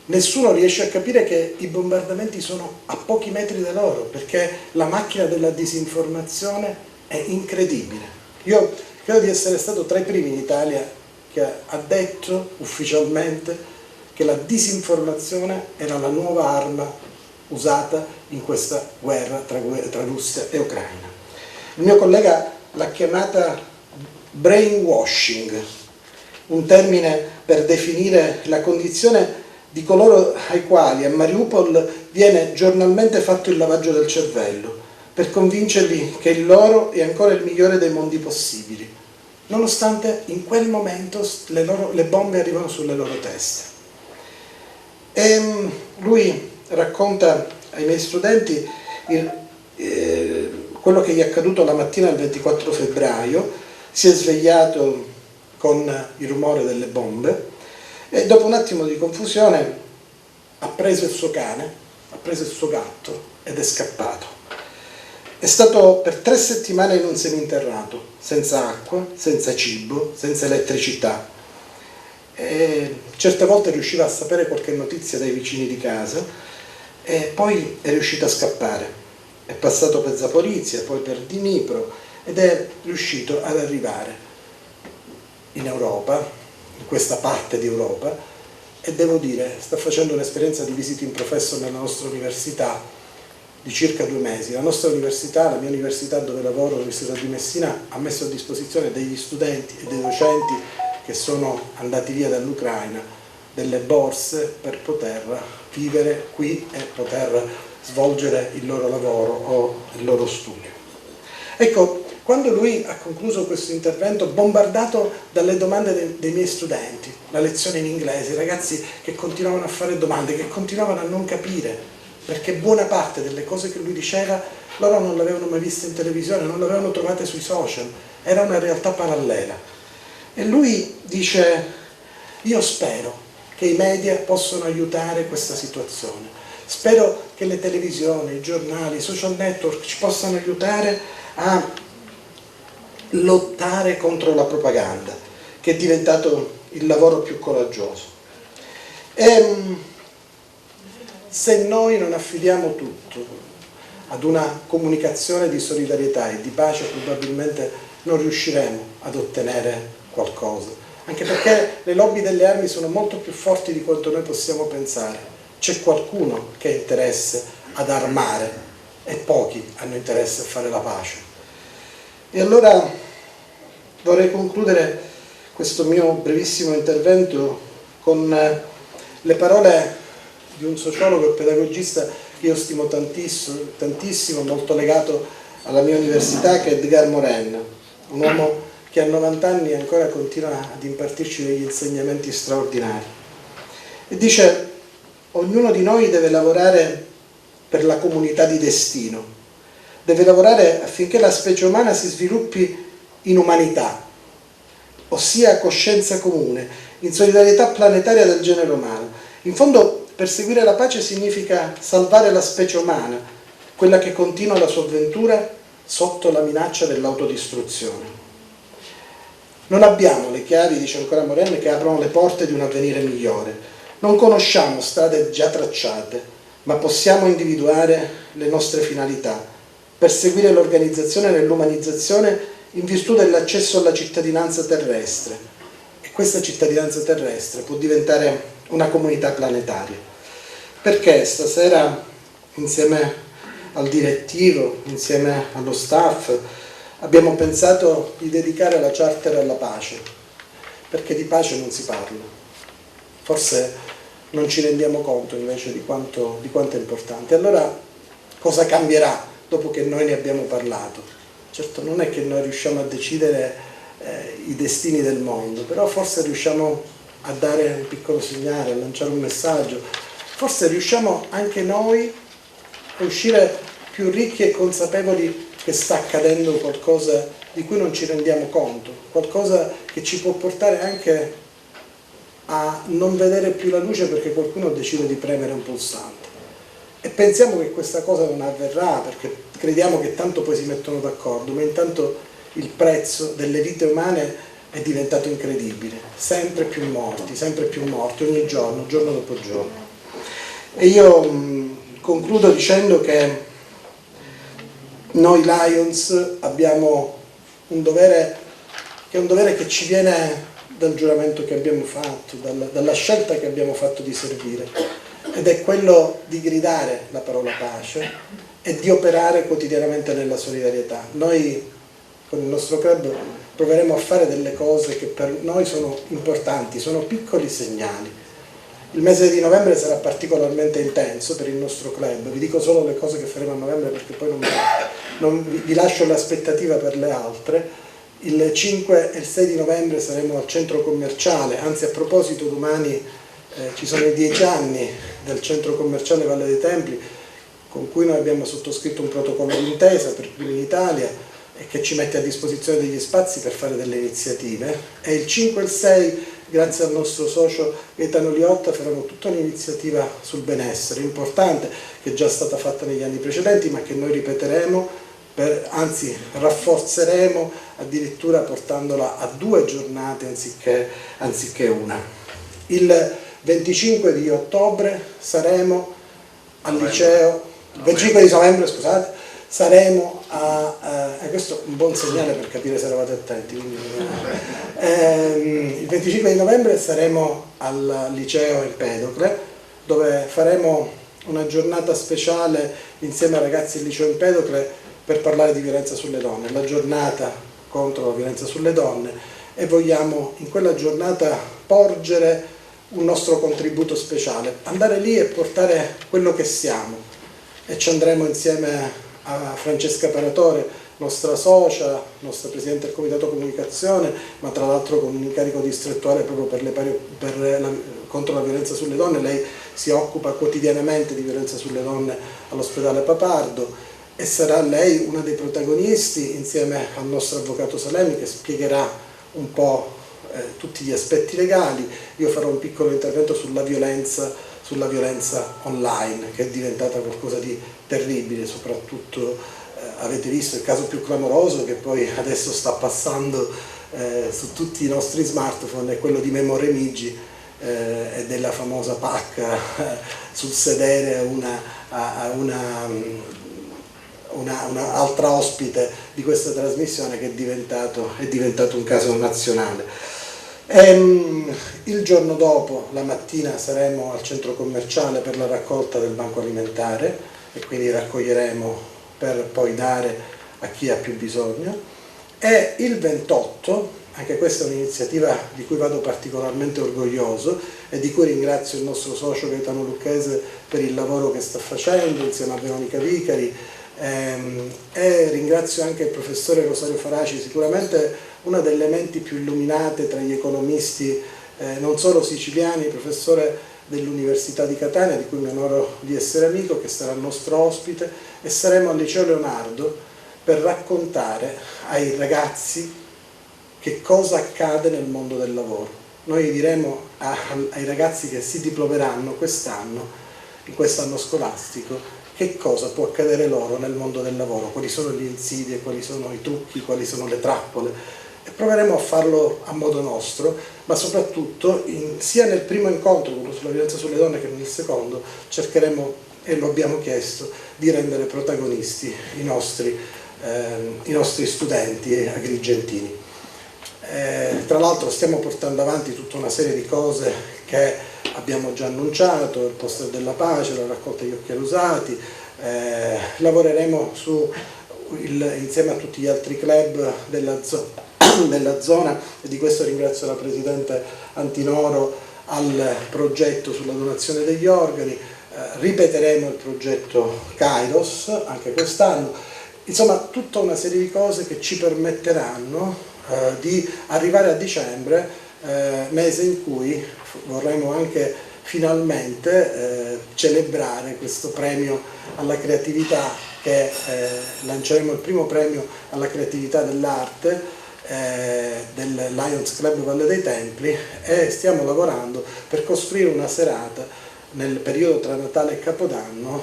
nessuno riesce a capire che i bombardamenti sono a pochi metri da loro, perché la macchina della disinformazione è incredibile. Io credo di essere stato tra i primi in Italia che ha detto ufficialmente che la disinformazione era la nuova arma usata in questa guerra tra Russia e Ucraina. Il mio collega l'ha chiamata brainwashing, un termine per definire la condizione di coloro ai quali a Mariupol viene giornalmente fatto il lavaggio del cervello, per convincerli che il loro è ancora il migliore dei mondi possibili, nonostante in quel momento le bombe arrivano sulle loro teste. E lui racconta ai miei studenti quello che gli è accaduto la mattina del 24 febbraio, si è svegliato con il rumore delle bombe e dopo un attimo di confusione ha preso il suo cane, ha preso il suo gatto ed è scappato. È stato per 3 settimane in un seminterrato, senza acqua, senza cibo, senza elettricità. E certe volte riusciva a sapere qualche notizia dai vicini di casa e poi è riuscito a scappare. È passato per Zaporizia, poi per Dnipro ed è riuscito ad arrivare in Europa, in questa parte di Europa, e devo dire, sta facendo un'esperienza di visiting professor nella nostra università di circa 2 mesi. La nostra università, la mia università dove lavoro, l'Università di Messina, ha messo a disposizione degli studenti e dei docenti che sono andati via dall'Ucraina delle borse per poter vivere qui e poter svolgere il loro lavoro o il loro studio. Ecco, quando lui ha concluso questo intervento, bombardato dalle domande dei miei studenti, la lezione in inglese, i ragazzi che continuavano a fare domande, che continuavano a non capire, perché buona parte delle cose che lui diceva loro non l'avevano mai vista in televisione, non l'avevano trovate sui social, era una realtà parallela. E lui dice: io spero che i media possano aiutare questa situazione, spero che le televisioni, i giornali, i social network ci possano aiutare a lottare contro la propaganda, che è diventato il lavoro più coraggioso. E se noi non affidiamo tutto ad una comunicazione di solidarietà e di pace, probabilmente non riusciremo ad ottenere qualcosa, anche perché le lobby delle armi sono molto più forti di quanto noi possiamo pensare. C'è qualcuno che ha interesse ad armare e pochi hanno interesse a fare la pace. E allora vorrei concludere questo mio brevissimo intervento con le parole di un sociologo e pedagogista che io stimo tantissimo, molto legato alla mia università, che è Edgar Morin, un uomo che a 90 anni ancora continua ad impartirci degli insegnamenti straordinari. E dice: ognuno di noi deve lavorare per la comunità di destino, deve lavorare affinché la specie umana si sviluppi in umanità, ossia coscienza comune, in solidarietà planetaria del genere umano. In fondo, perseguire la pace significa salvare la specie umana, quella che continua la sua avventura sotto la minaccia dell'autodistruzione. Non abbiamo le chiavi, dice ancora Morin, che aprono le porte di un avvenire migliore. Non conosciamo strade già tracciate, ma possiamo individuare le nostre finalità, perseguire l'organizzazione e l'umanizzazione in virtù dell'accesso alla cittadinanza terrestre. E questa cittadinanza terrestre può diventare una comunità planetaria. Perché stasera, insieme al direttivo, insieme allo staff, abbiamo pensato di dedicare la charter alla pace, perché di pace non si parla. Forse non ci rendiamo conto invece di quanto è importante. Allora, cosa cambierà dopo che noi ne abbiamo parlato? Certo, non è che noi riusciamo a decidere i destini del mondo, però forse riusciamo a dare un piccolo segnale, a lanciare un messaggio. Forse riusciamo anche noi a uscire più ricchi e consapevoli che sta accadendo qualcosa di cui non ci rendiamo conto, qualcosa che ci può portare anche a non vedere più la luce perché qualcuno decide di premere un pulsante. E pensiamo che questa cosa non avverrà perché crediamo che tanto poi si mettono d'accordo, ma intanto il prezzo delle vite umane è diventato incredibile, sempre più morti, ogni giorno, giorno dopo giorno. E io concludo dicendo che noi Lions abbiamo un dovere che ci viene dal giuramento che abbiamo fatto, dalla scelta che abbiamo fatto di servire, ed è quello di gridare la parola pace e di operare quotidianamente nella solidarietà. Noi con il nostro club proveremo a fare delle cose che per noi sono importanti, sono piccoli segnali. Il mese di novembre sarà particolarmente intenso per il nostro club, vi dico solo le cose che faremo a novembre perché poi non vi lascio l'aspettativa per le altre. Il 5 e il 6 di novembre saremo al centro commerciale, anzi a proposito domani ci sono i 10 anni del centro commerciale Valle dei Templi con cui noi abbiamo sottoscritto un protocollo d'intesa per primi in Italia e che ci mette a disposizione degli spazi per fare delle iniziative, e il 5 e il 6 grazie al nostro socio Gaetano Liotta faremo tutta un'iniziativa sul benessere importante che è già stata fatta negli anni precedenti ma che noi ripeteremo, anzi rafforzeremo addirittura portandola a 2 giornate anziché una. Il 25 di ottobre saremo al liceo, il 25 di novembre scusate, saremo questo è un buon segnale per capire se eravate attenti, il 25 di novembre saremo al liceo Empedocle dove faremo una giornata speciale insieme ai ragazzi del liceo Empedocle per parlare di violenza sulle donne, la giornata contro la violenza sulle donne, e vogliamo in quella giornata porgere un nostro contributo speciale, andare lì e portare quello che siamo, e ci andremo insieme a Francesca Paratore, nostra socia, nostra Presidente del Comitato Comunicazione, ma tra l'altro con un incarico distrettuale proprio contro la violenza sulle donne. Lei si occupa quotidianamente di violenza sulle donne all'ospedale Papardo e sarà lei una dei protagonisti insieme al nostro avvocato Salemi che spiegherà un po' tutti gli aspetti legali. Io farò un piccolo intervento sulla violenza online che è diventata qualcosa di terribile, soprattutto avete visto il caso più clamoroso che poi adesso sta passando su tutti i nostri smartphone, è quello di Memo Remigi e della famosa pacca sul sedere a una altra ospite di questa trasmissione che è diventato un caso nazionale. Il giorno dopo, la mattina, saremo al centro commerciale per la raccolta del banco alimentare e quindi raccoglieremo per poi dare a chi ha più bisogno, e il 28, anche questa è un'iniziativa di cui vado particolarmente orgoglioso e di cui ringrazio il nostro socio Gaetano Lucchese per il lavoro che sta facendo insieme a Veronica Vicari, e ringrazio anche il professore Rosario Faraci, sicuramente una delle menti più illuminate tra gli economisti non solo siciliani, professore dell'Università di Catania, di cui mi onoro di essere amico, che sarà il nostro ospite, e saremo al Liceo Leonardo per raccontare ai ragazzi che cosa accade nel mondo del lavoro. Noi diremo ai ragazzi che si diplomeranno quest'anno, in quest'anno scolastico, che cosa può accadere loro nel mondo del lavoro, quali sono le insidie, quali sono i trucchi, quali sono le trappole, e proveremo a farlo a modo nostro, ma soprattutto sia nel primo incontro, quello sulla violenza sulle donne, che nel secondo cercheremo e lo abbiamo chiesto di rendere protagonisti i nostri studenti agrigentini. Tra l'altro stiamo portando avanti tutta una serie di cose che abbiamo già annunciato, il poster della pace, la raccolta degli occhiali usati, lavoreremo insieme a tutti gli altri club della zona, e di questo ringrazio la Presidente Antinoro, al progetto sulla donazione degli organi. Ripeteremo il progetto Kairos anche quest'anno, insomma tutta una serie di cose che ci permetteranno di arrivare a dicembre, mese in cui vorremmo anche finalmente celebrare questo premio alla creatività, che lanceremo il primo premio alla creatività dell'arte del Lions Club Valle dei Templi, e stiamo lavorando per costruire una serata nel periodo tra Natale e Capodanno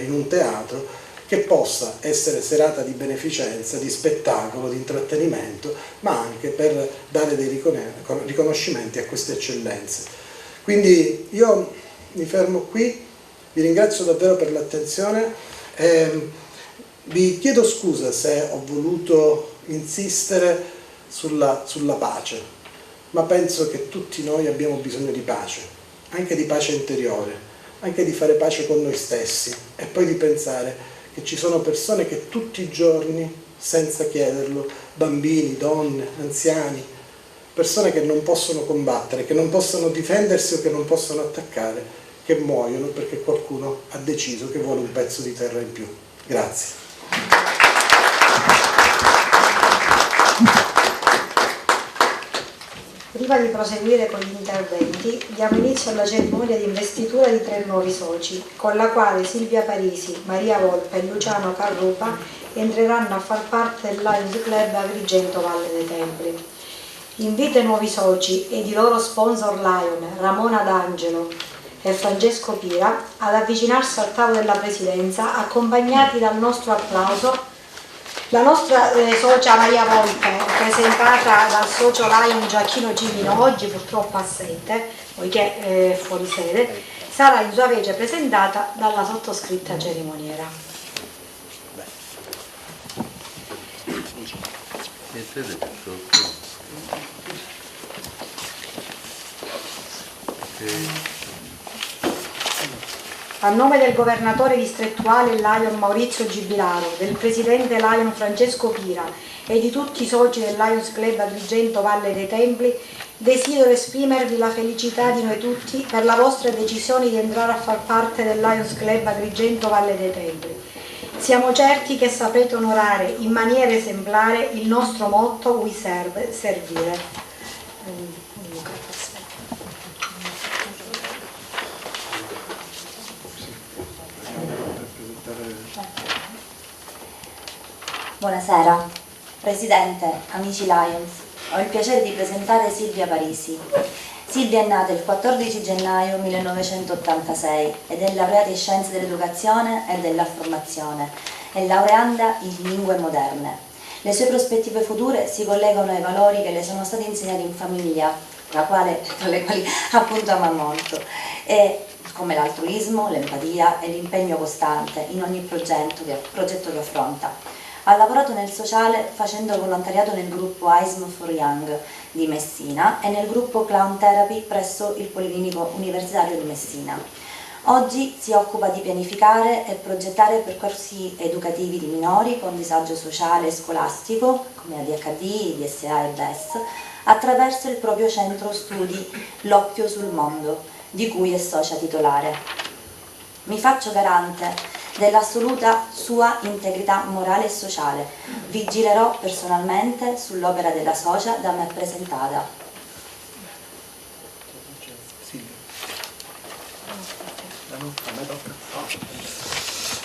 in un teatro che possa essere serata di beneficenza, di spettacolo, di intrattenimento, ma anche per dare dei riconoscimenti a queste eccellenze. Quindi io mi fermo qui, vi ringrazio davvero per l'attenzione e vi chiedo scusa se ho voluto insistere sulla pace, ma penso che tutti noi abbiamo bisogno di pace, anche di pace interiore, anche di fare pace con noi stessi, e poi di pensare che ci sono persone che tutti i giorni, senza chiederlo, bambini, donne, anziani, persone che non possono combattere, che non possono difendersi o che non possono attaccare, che muoiono perché qualcuno ha deciso che vuole un pezzo di terra in più. Grazie. Prima di proseguire con gli interventi, diamo inizio alla cerimonia di investitura di 3 nuovi soci, con la quale Silvia Parisi, Maria Volpe e Luciano Carrupa entreranno a far parte del Lions Club Agrigento Valle dei Templi. Invito i nuovi soci ed i loro sponsor Lion, Ramona D'Angelo e Francesco Pira, ad avvicinarsi al tavolo della Presidenza, accompagnati dal nostro applauso. La nostra socia Maria Volpe, presentata dal socio Lion Gioacchino Cimino, oggi purtroppo assente, poiché è fuori sede, sarà in sua vece presentata dalla sottoscritta cerimoniera. A nome del governatore distrettuale Lion Maurizio Gibilaro, del presidente Lion Francesco Pira e di tutti i soci del Lions Club Agrigento Valle dei Templi, desidero esprimervi la felicità di noi tutti per la vostra decisione di entrare a far parte del Lions Club Agrigento Valle dei Templi. Siamo certi che saprete onorare in maniera esemplare il nostro motto We Serve, servire. Buonasera, Presidente, amici Lions. Ho il piacere di presentare Silvia Parisi. Silvia è nata il 14 gennaio 1986 ed è laureata in Scienze dell'Educazione e della Formazione e laureanda in Lingue Moderne. Le sue prospettive future si collegano ai valori che le sono stati insegnati in famiglia, tra le quali appunto ama molto, e come l'altruismo, l'empatia e l'impegno costante in ogni progetto che affronta. Ha lavorato nel sociale facendo volontariato nel gruppo AISM for Young di Messina e nel gruppo Clown Therapy presso il Policlinico Universitario di Messina. Oggi si occupa di pianificare e progettare percorsi educativi di minori con disagio sociale e scolastico, come ADHD, DSA e BES, attraverso il proprio centro studi L'Occhio sul Mondo, di cui è socia titolare. Mi faccio garante dell'assoluta sua integrità morale e sociale. Vigilerò personalmente sull'opera della socia da me presentata.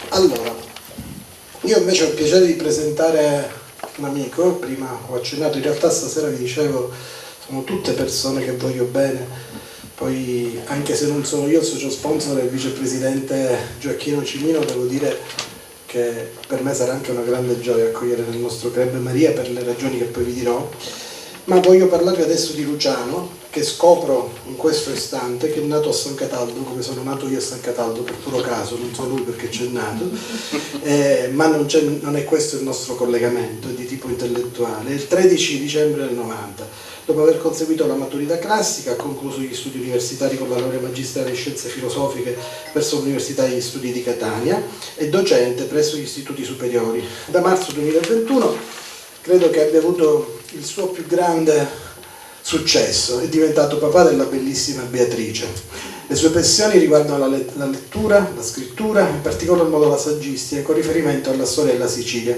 Allora, io invece ho il piacere di presentare un amico. Prima ho accennato, in realtà stasera vi dicevo, sono tutte persone che voglio bene. Poi, anche se non sono io il socio sponsor e il vicepresidente Gioacchino Cimino, devo dire che per me sarà anche una grande gioia accogliere nel nostro club Maria, per le ragioni che poi vi dirò. Ma voglio parlarvi adesso di Luciano, che scopro in questo istante che è nato a San Cataldo, come sono nato io a San Cataldo per puro caso, non so lui perché c'è nato, ma non è questo il nostro collegamento, è di tipo intellettuale. È il 13 dicembre del 90. Dopo aver conseguito la maturità classica, ha concluso gli studi universitari con la laurea magistrale in scienze filosofiche presso l'Università degli Studi di Catania e docente presso gli istituti superiori. Da marzo 2021 credo che abbia avuto il suo più grande successo, è diventato papà della bellissima Beatrice. Le sue passioni riguardano la lettura, la scrittura, in particolar modo la saggistica, con riferimento alla storia della Sicilia.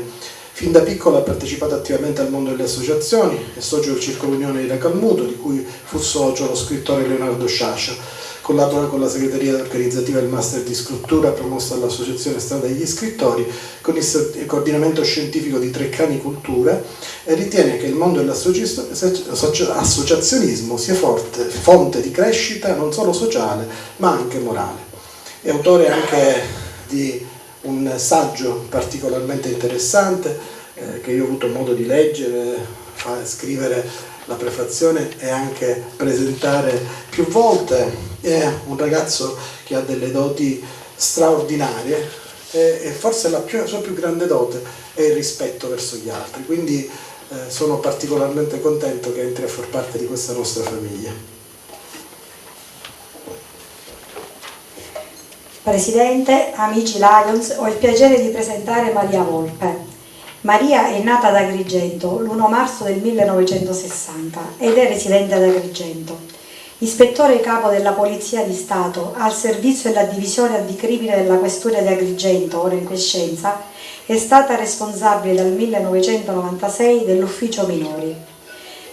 Fin da piccolo ha partecipato attivamente al mondo delle associazioni, è socio del Circolo Unione di Racalmuto, di cui fu socio lo scrittore Leonardo Sciascia. Collabora con la segreteria organizzativa del Master di Scrittura promossa dall'Associazione Strada degli Scrittori, con il coordinamento scientifico di Treccani Cultura, e ritiene che il mondo dell'associazionismo sia fonte di crescita non solo sociale ma anche morale. È autore anche di un saggio particolarmente interessante che io ho avuto modo di leggere, scrivere la prefazione e anche presentare più volte. È un ragazzo che ha delle doti straordinarie e forse la sua più grande dote è il rispetto verso gli altri, quindi sono particolarmente contento che entri a far parte di questa nostra famiglia. Presidente, amici Lions, ho il piacere di presentare Maria Volpe. Maria è nata ad Agrigento l'1 marzo del 1960 ed è residente ad Agrigento. Ispettore capo della Polizia di Stato al servizio della divisione anticrimine della Questura di Agrigento, ora in quiescenza, è stata responsabile dal 1996 dell'ufficio minori.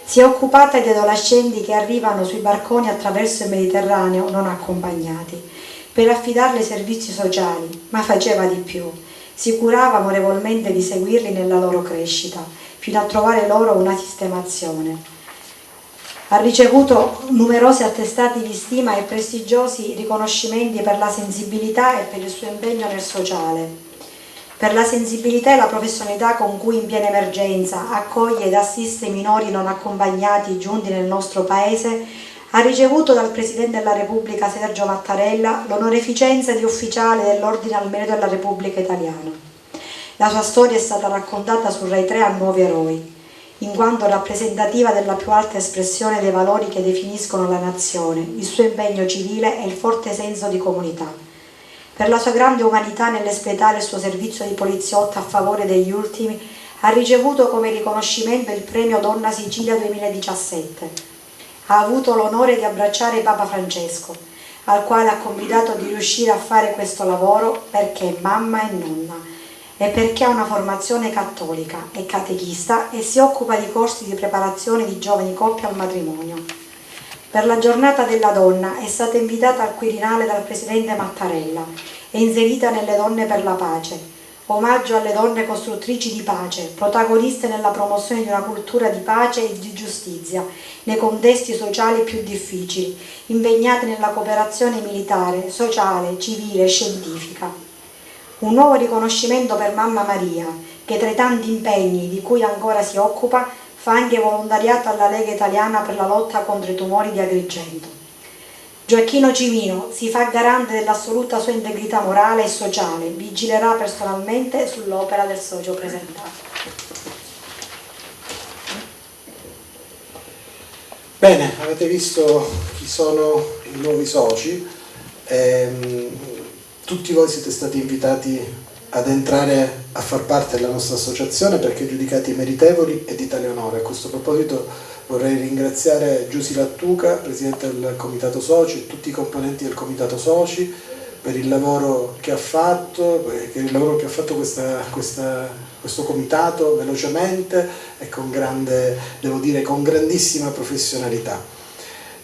Si è occupata di adolescenti che arrivano sui barconi attraverso il Mediterraneo non accompagnati, per affidarle ai servizi sociali, ma faceva di più. Si curava amorevolmente di seguirli nella loro crescita, fino a trovare loro una sistemazione. Ha ricevuto numerosi attestati di stima e prestigiosi riconoscimenti per la sensibilità e per il suo impegno nel sociale. Per la sensibilità e la professionalità con cui in piena emergenza accoglie ed assiste i minori non accompagnati giunti nel nostro paese, ha ricevuto dal Presidente della Repubblica Sergio Mattarella l'onoreficenza di ufficiale dell'Ordine al Merito della Repubblica Italiana. La sua storia è stata raccontata su Rai 3 a Nuovi Eroi, in quanto rappresentativa della più alta espressione dei valori che definiscono la nazione, il suo impegno civile e il forte senso di comunità. Per la sua grande umanità nell'espletare il suo servizio di poliziotto a favore degli ultimi, ha ricevuto come riconoscimento il premio Donna Sicilia 2017. Ha avuto l'onore di abbracciare Papa Francesco, al quale ha confidato di riuscire a fare questo lavoro perché è mamma e nonna e perché ha una formazione cattolica, è catechista e si occupa di corsi di preparazione di giovani coppie al matrimonio. Per la giornata della donna è stata invitata al Quirinale dal Presidente Mattarella e inserita nelle Donne per la Pace, omaggio alle donne costruttrici di pace, protagoniste nella promozione di una cultura di pace e di giustizia nei contesti sociali più difficili, impegnate nella cooperazione militare, sociale, civile e scientifica. Un nuovo riconoscimento per Mamma Maria, che tra i tanti impegni di cui ancora si occupa, fa anche volontariato alla Lega Italiana per la lotta contro i tumori di Agrigento. Gioacchino Cimino si fa garante dell'assoluta sua integrità morale e sociale, vigilerà personalmente sull'opera del socio presentato. Bene, avete visto chi sono i nuovi soci, tutti voi siete stati invitati ad entrare a far parte della nostra associazione perché giudicati meritevoli e di tale onore. A questo proposito vorrei ringraziare Giusy Lattuca, Presidente del Comitato Soci, e tutti i componenti del Comitato Soci per il lavoro che ha fatto, questo comitato velocemente e con grandissima professionalità.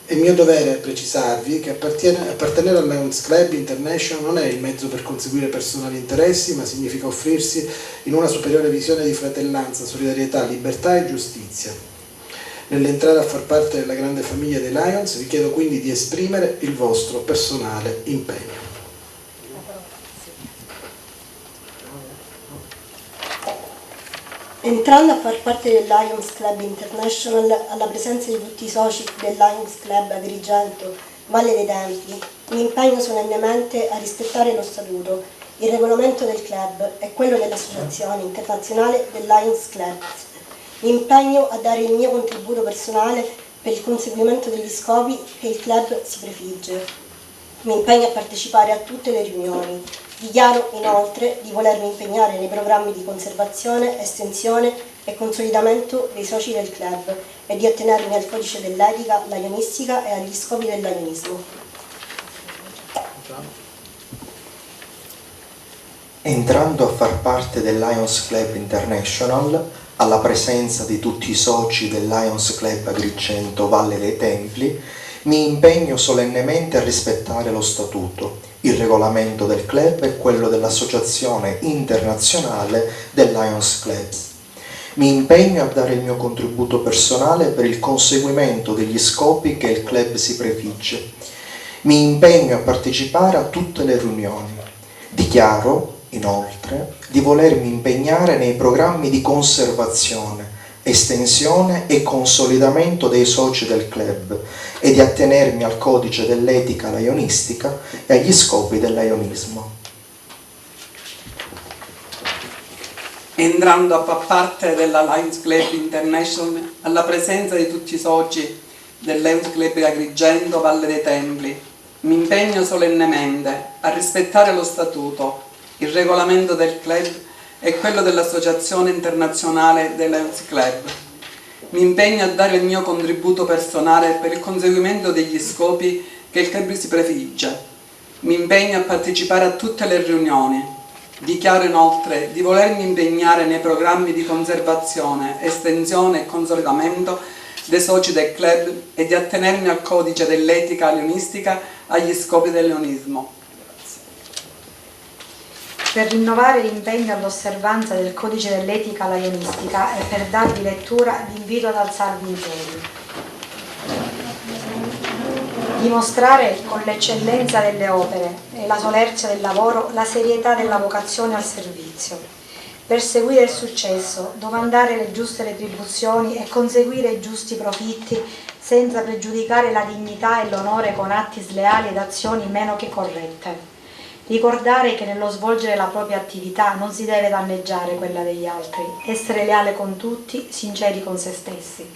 È mio dovere precisarvi che appartenere al Lions Club International non è il mezzo per conseguire personali interessi, ma significa offrirsi in una superiore visione di fratellanza, solidarietà, libertà e giustizia. Nell'entrare a far parte della grande famiglia dei Lions vi chiedo quindi di esprimere il vostro personale impegno. Entrando a far parte del Lions Club International, alla presenza di tutti i soci del Lions Club Agrigento, Valle dei Templi, mi impegno solennemente a rispettare lo statuto, il regolamento del club e quello dell'Associazione Internazionale del Lions Club. Mi impegno a dare il mio contributo personale per il conseguimento degli scopi che il club si prefigge. Mi impegno a partecipare a tutte le riunioni. Dichiaro inoltre di volermi impegnare nei programmi di conservazione, estensione e consolidamento dei soci del club e di attenermi al codice dell'etica lionistica e agli scopi del lionismo. Entrando a far parte del Lions Club International, alla presenza di tutti i soci del Lions Club Agrigento Valle dei Templi, mi impegno solennemente a rispettare lo statuto, il regolamento del club e quello dell'Associazione Internazionale del Lions Club. Mi impegno a dare il mio contributo personale per il conseguimento degli scopi che il club si prefigge. Mi impegno a partecipare a tutte le riunioni. Dichiaro, inoltre, di volermi impegnare nei programmi di conservazione, estensione e consolidamento dei soci del club e di attenermi al codice dell'etica lionistica e agli scopi del lionismo. Entrando a far parte della Lions Club International, alla presenza di tutti i soci del Lions Club Agrigento Valle dei Templi, mi impegno solennemente a rispettare lo statuto, il regolamento del club e quello dell'Associazione Internazionale dei Lions Club. Mi impegno a dare il mio contributo personale per il conseguimento degli scopi che il club si prefigge. Mi impegno a partecipare a tutte le riunioni. Dichiaro inoltre di volermi impegnare nei programmi di conservazione, estensione e consolidamento dei soci del club e di attenermi al codice dell'etica lionistica agli scopi del lionismo. Per rinnovare l'impegno all'osservanza del codice dell'etica lionistica e per darvi lettura vi invito ad alzarvi in piedi. Dimostrare con l'eccellenza delle opere e la solerzia del lavoro la serietà della vocazione al servizio. Perseguire il successo, domandare le giuste retribuzioni e conseguire i giusti profitti senza pregiudicare la dignità e l'onore con atti sleali ed azioni meno che corrette. Ricordare che nello svolgere la propria attività non si deve danneggiare quella degli altri, essere leale con tutti, sinceri con se stessi.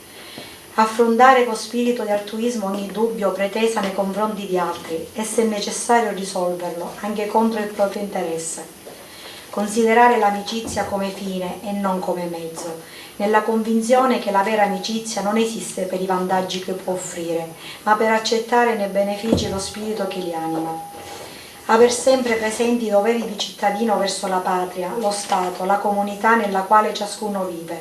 Affrontare con spirito di altruismo ogni dubbio o pretesa nei confronti di altri e se necessario risolverlo, anche contro il proprio interesse. Considerare l'amicizia come fine e non come mezzo, nella convinzione che la vera amicizia non esiste per i vantaggi che può offrire, ma per accettare nei benefici lo spirito che li anima. Aver sempre presenti i doveri di cittadino verso la patria, lo Stato, la comunità nella quale ciascuno vive,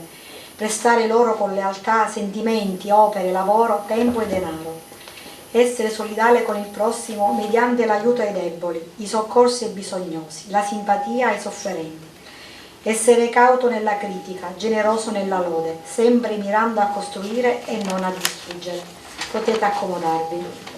prestare loro con lealtà sentimenti, opere, lavoro, tempo e denaro, essere solidale con il prossimo mediante l'aiuto ai deboli, i soccorsi ai bisognosi, la simpatia ai sofferenti, essere cauto nella critica, generoso nella lode, sempre mirando a costruire e non a distruggere. Potete accomodarvi.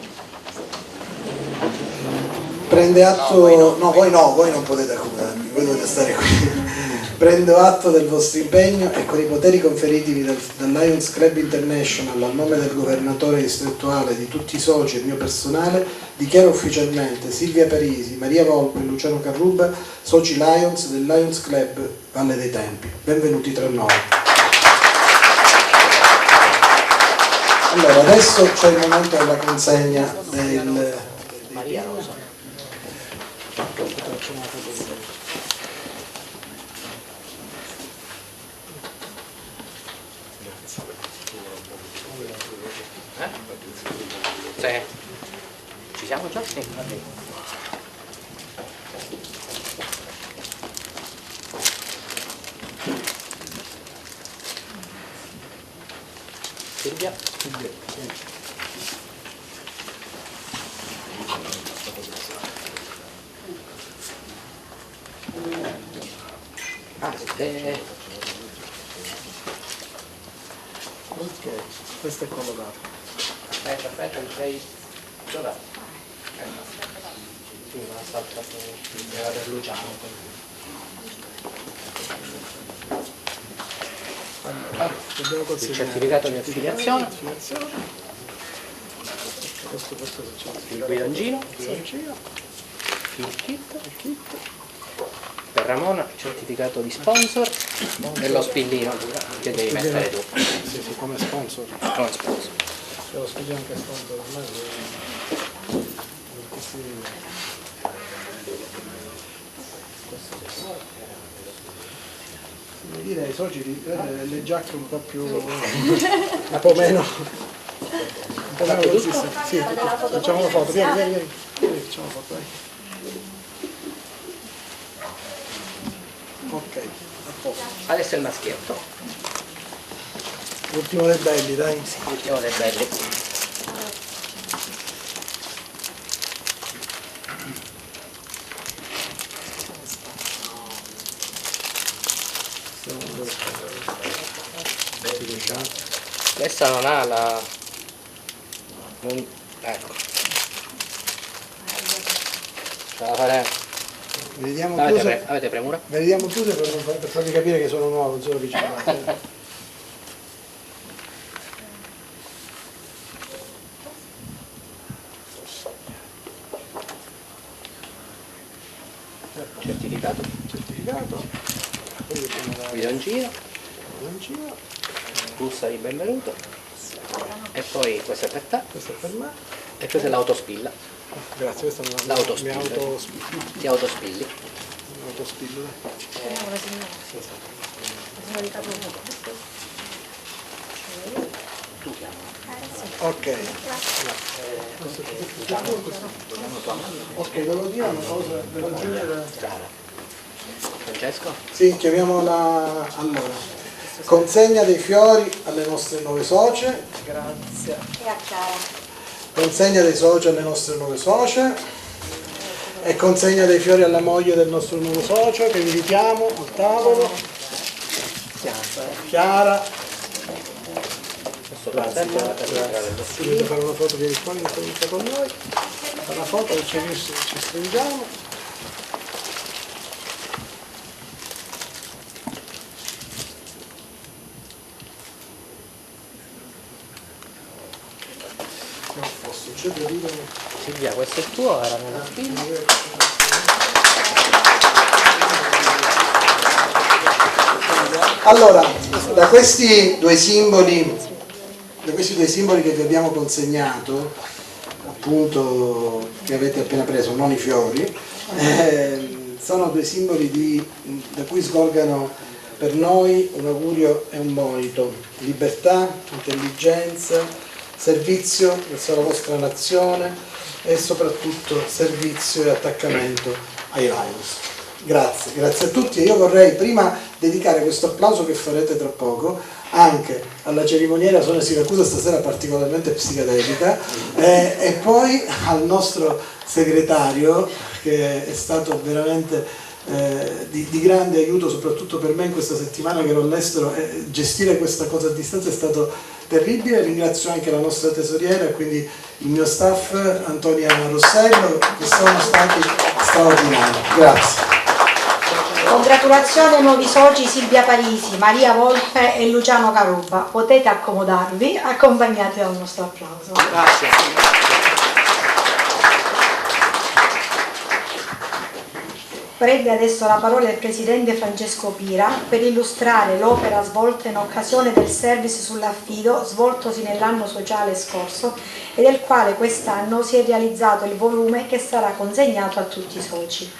Prende atto, voi non potete accomodarvi, voi dovete stare qui. Prendo atto del vostro impegno e con i poteri conferitivi dal Lions Club International al nome del governatore distrettuale, di tutti i soci e mio personale, dichiaro ufficialmente Silvia Parisi, Maria Volpe e Luciano Carruba, soci Lions del Lions Club Valle dei Templi. Benvenuti tra noi. Allora, adesso c'è il momento della consegna del... Maria Rosa. Sì. Ci siamo già? Sì, va bene. Silvia? Ok, questo è collocato. Aspetta, sei... Dov'è? Sì, ma saltato per Luciano. Il certificato di affiliazione, il guidoncino, il kit, per Ramona il certificato di sponsor e lo spillino che devi mettere tu. Sì, come sponsor. Come sponsor. Lo spiego anche sponsor ormai. Come dire, ai soci le giacche un po' più un po' meno così, sì, facciamo una foto, vieni, facciamo una foto, dai. Ok, a posto. Adesso il maschietto. L'ultimo dei belli, dai. L'ultimo dei belli. Questa non ha la... ecco. Ce la faremo. Vediamo chiuse. Avete premura? Vediamo chiuse per farvi capire che sono nuovo, non sono riciclato. Certificato. Guidoncino. Busta di benvenuto. E poi questo è per te. Questo è per me. E questa è l'autospilla. Grazie, questa è l'autospilla. Ti autospilli. Autospilla. Ok. Ok, devo dire una cosa veloce. Francesco? Sì, chiamiamola allora. Consegna dei fiori alle nostre nuove socie. Grazie. E a Chiara. Consegna dei soci alle nostre nuove socie. E consegna dei fiori alla moglie del nostro nuovo socio che invitiamo al tavolo. Chiara. Grazie. Volete fare una foto, vieni qua, incomincia con noi. Fare una foto e ci stringiamo. Silvia, questo è tuo, era nella spilla. Allora, da questi due simboli che vi abbiamo consegnato, appunto, che avete appena preso, non i fiori, sono due simboli da cui sgorgano per noi un augurio e un monito: libertà, intelligenza, servizio verso la vostra nazione e soprattutto servizio e attaccamento ai Lions. Grazie, grazie a tutti, e io vorrei prima dedicare questo applauso che farete tra poco anche alla cerimoniera Sonia Siracusa, stasera particolarmente psichedelica, e poi al nostro segretario che è stato veramente di grande aiuto soprattutto per me in questa settimana che ero all'estero, e gestire questa cosa a distanza è stato terribile. Ringrazio anche la nostra tesoriera e quindi il mio staff, Antonia Rossello, che sono stati straordinari. Grazie. Congratulazioni ai nuovi soci Silvia Parisi, Maria Volpe e Luciano Caruba. Potete accomodarvi, accompagnati dal nostro applauso. Grazie. Prende adesso la parola il presidente Francesco Pira per illustrare l'opera svolta in occasione del service sull'affido svoltosi nell'anno sociale scorso e del quale quest'anno si è realizzato il volume che sarà consegnato a tutti i soci.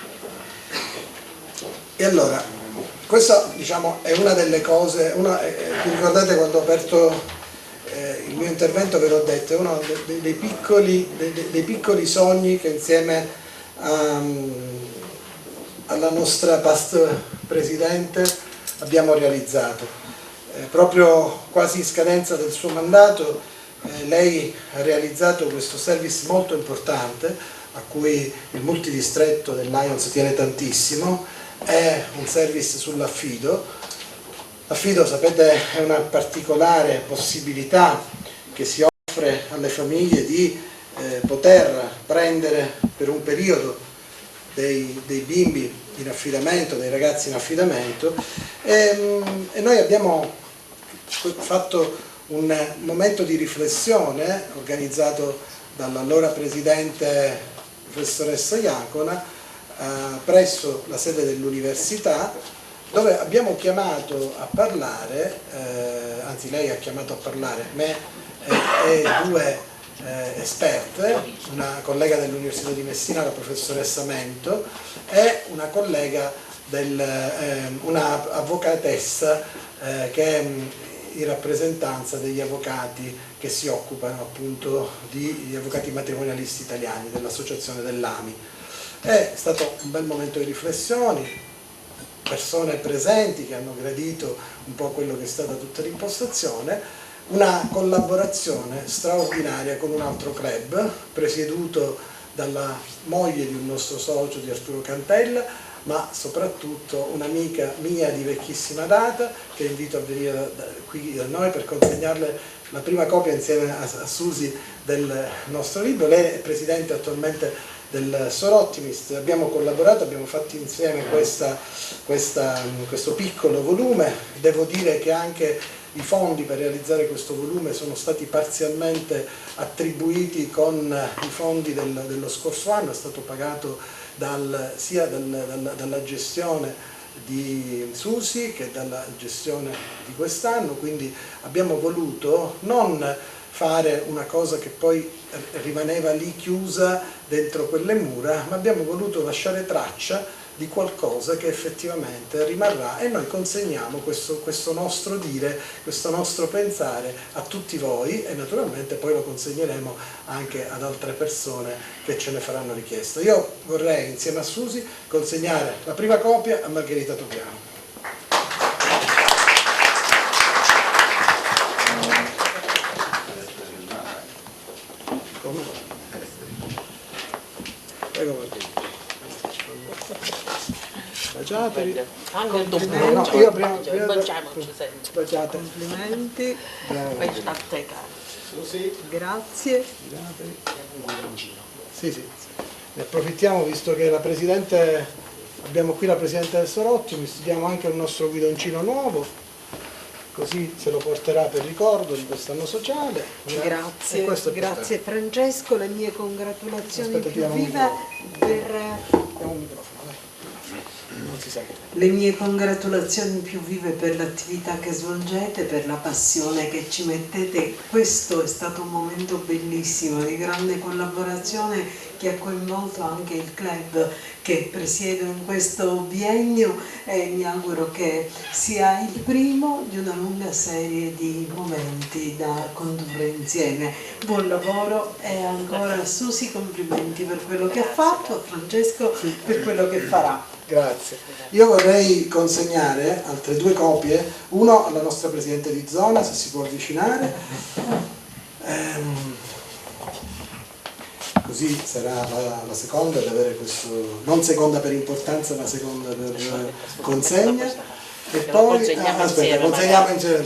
E allora, questa diciamo è una delle cose, vi ricordate quando ho aperto il mio intervento ve l'ho detto, è uno dei piccoli sogni che insieme alla nostra past presidente abbiamo realizzato. Proprio quasi in scadenza del suo mandato lei ha realizzato questo service molto importante a cui il multidistretto del Lions tiene tantissimo, è un service sull'affido. L'affido, sapete, è una particolare possibilità che si offre alle famiglie di poter prendere per un periodo dei bimbi in affidamento, dei ragazzi in affidamento, e noi abbiamo fatto un momento di riflessione organizzato dall'allora presidente professoressa Iacona presso la sede dell'università, dove abbiamo chiamato a parlare, anzi lei ha chiamato a parlare me e due esperte, una collega dell'Università di Messina, la professoressa Mento, e una collega, una avvocatessa che è in rappresentanza degli avvocati che si occupano appunto di avvocati matrimonialisti italiani, dell'associazione dell'AMI. È stato un bel momento di riflessioni, persone presenti che hanno gradito un po' quello che è stata tutta l'impostazione, una collaborazione straordinaria con un altro club presieduto dalla moglie di un nostro socio, di Arturo Cantella, ma soprattutto un'amica mia di vecchissima data che invito a venire qui da noi per consegnarle la prima copia insieme a Susi del nostro libro. Lei è presidente attualmente del Sor Optimist, abbiamo collaborato, abbiamo fatto insieme questo piccolo volume. Devo dire che anche i fondi per realizzare questo volume sono stati parzialmente attribuiti con i fondi dello scorso anno, è stato pagato sia dalla gestione di Susi che dalla gestione di quest'anno, quindi abbiamo voluto non fare una cosa che poi rimaneva lì chiusa dentro quelle mura, ma abbiamo voluto lasciare traccia di qualcosa che effettivamente rimarrà, e noi consegniamo questo nostro dire, questo nostro pensare a tutti voi, e naturalmente poi lo consegneremo anche ad altre persone che ce ne faranno richiesta. Io vorrei insieme a Susi consegnare la prima copia a Margherita Topiano. Prego Margherita. Baciatevi. Anche il No, io prima baciamoci sempre. baciate. Complimenti. Questa a te, caro. Grazie. Sì. Ne approfittiamo, visto che la Presidente, abbiamo qui la Presidente del Sor Optimist, diamo anche il nostro guidoncino nuovo, così se lo porterà per ricordo di quest'anno sociale. Grazie, grazie Francesco, le mie congratulazioni più diamo un vive Diamo un microfono, dai. Non si sente. Le mie congratulazioni più vive per l'attività che svolgete, per la passione che ci mettete. Questo è stato un momento bellissimo, di grande collaborazione che ha coinvolto anche il club che presiedo in questo biennio, e mi auguro che sia il primo di una lunga serie di momenti da condurre insieme. Buon lavoro, e ancora Susi complimenti per quello che ha fatto, a Francesco per quello che farà. Grazie. Io vorrei consegnare altre due copie, uno alla nostra Presidente di zona, se si può avvicinare, così sarà la seconda ad avere questo, non seconda per importanza ma seconda per consegna, e poi aspetta, consegniamo insieme,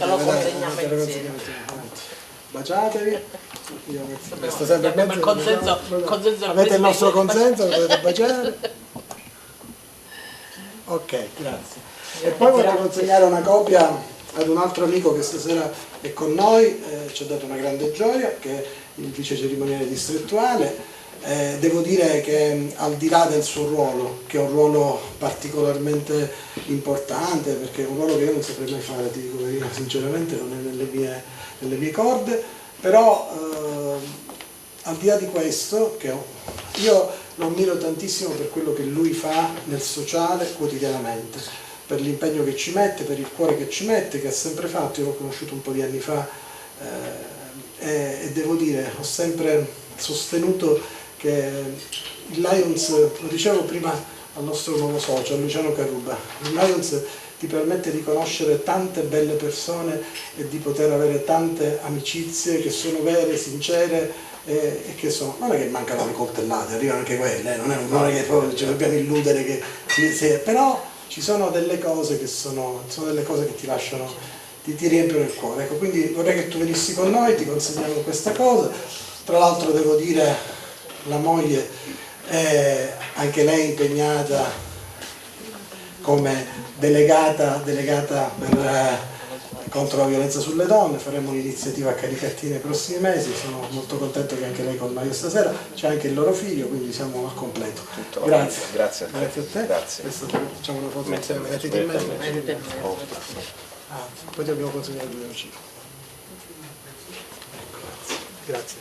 baciatevi. Sto sempre avete il nostro consenso, lo potete baciare. Ok, grazie. E poi vorrei consegnare una copia ad un altro amico che stasera è con noi, ci ha dato una grande gioia, che è il vice cerimoniere distrettuale. Devo dire che al di là del suo ruolo, che è un ruolo particolarmente importante, perché è un ruolo che io non saprei mai fare, ti dico sinceramente, non è nelle mie corde, però al di là di questo, che io lo ammiro tantissimo per quello che lui fa nel sociale quotidianamente, per l'impegno che ci mette, per il cuore che ci mette, che ha sempre fatto. Io l'ho conosciuto un po' di anni fa e devo dire, ho sempre sostenuto che il Lions, lo dicevo prima al nostro nuovo socio, a Luciano Caruba, il Lions ti permette di conoscere tante belle persone e di poter avere tante amicizie che sono vere, sincere, e che sono, non è che mancano le coltellate, arrivano anche quelle, non è che poi ci dobbiamo illudere che però ci sono delle cose che sono delle cose che ti lasciano, ti riempiono il cuore. Ecco, quindi vorrei che tu venissi con noi, ti consegniamo questa cosa. Tra l'altro devo dire, la moglie è anche lei impegnata come delegata per contro la violenza sulle donne, faremo un'iniziativa a Caricattì nei prossimi mesi, sono molto contento che anche lei con noi stasera, c'è anche il loro figlio, quindi siamo al completo. Grazie. Grazie a te. Grazie a te. Grazie. Adesso facciamo una foto insieme, mettiti in mezzo. Poi ti abbiamo consegnato il vicino. Grazie.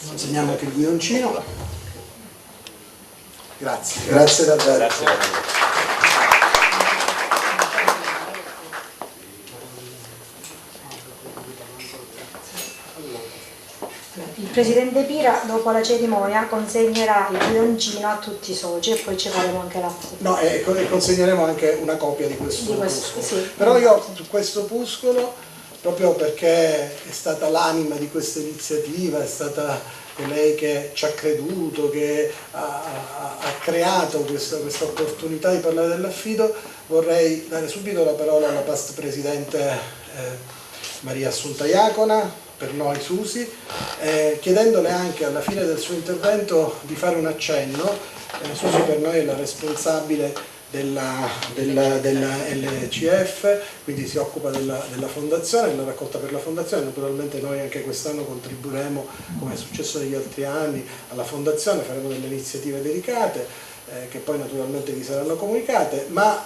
Consegniamo anche il guidoncino. Grazie. Grazie davvero. Grazie. Il Presidente Pira dopo la cerimonia consegnerà il guidoncino a tutti i soci e poi ci faremo anche la foto. No, e consegneremo anche una copia di questo opuscolo. Sì. Però io su questo opuscolo, proprio perché è stata l'anima di questa iniziativa, è stata lei che ci ha creduto, che ha creato questa opportunità di parlare dell'affido, vorrei dare subito la parola alla past presidente Maria Assunta Iacona, per noi Susi, chiedendole anche alla fine del suo intervento di fare un accenno. Susi per noi è la responsabile della LCF, quindi si occupa della fondazione, della raccolta per la fondazione. Naturalmente noi anche quest'anno contribuiremo, come è successo negli altri anni, alla fondazione, faremo delle iniziative dedicate che poi naturalmente vi saranno comunicate, ma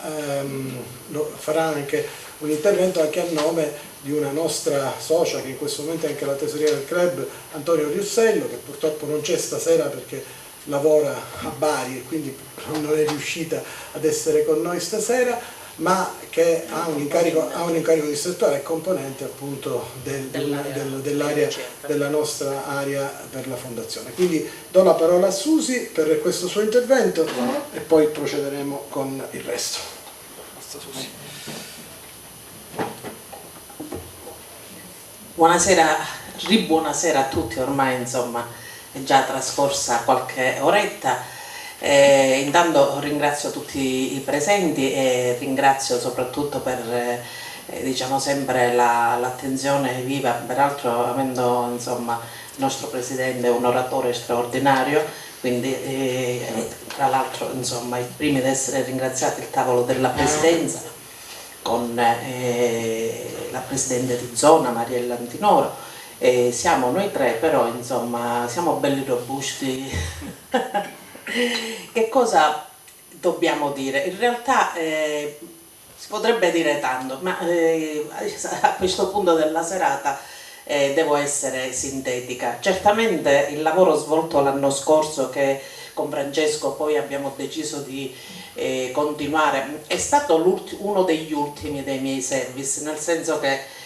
farà anche un intervento anche a nome di una nostra socia che in questo momento è anche la tesoriera del club, Antonio Riussello, che purtroppo non c'è stasera perché lavora a Bari e quindi non è riuscita ad essere con noi stasera, ma che ha un incarico distrettuale, è componente appunto dell'area, della nostra area per la fondazione. Quindi do la parola a Susi per questo suo intervento e poi procederemo con il resto. Basta, Susi. Buonasera, ribuonasera a tutti, ormai insomma è già trascorsa qualche oretta. Intanto ringrazio tutti i presenti e ringrazio soprattutto per diciamo sempre l'attenzione viva, peraltro avendo insomma il nostro Presidente un oratore straordinario, quindi tra l'altro insomma i primi ad essere ringraziati il tavolo della Presidenza con la Presidente di zona Mariella Antinoro. Siamo noi tre, però insomma siamo belli robusti. Che cosa dobbiamo dire? In realtà si potrebbe dire tanto, ma a questo punto della serata devo essere sintetica. Certamente il lavoro svolto l'anno scorso, che con Francesco poi abbiamo deciso di continuare, è stato uno degli ultimi dei miei service, nel senso che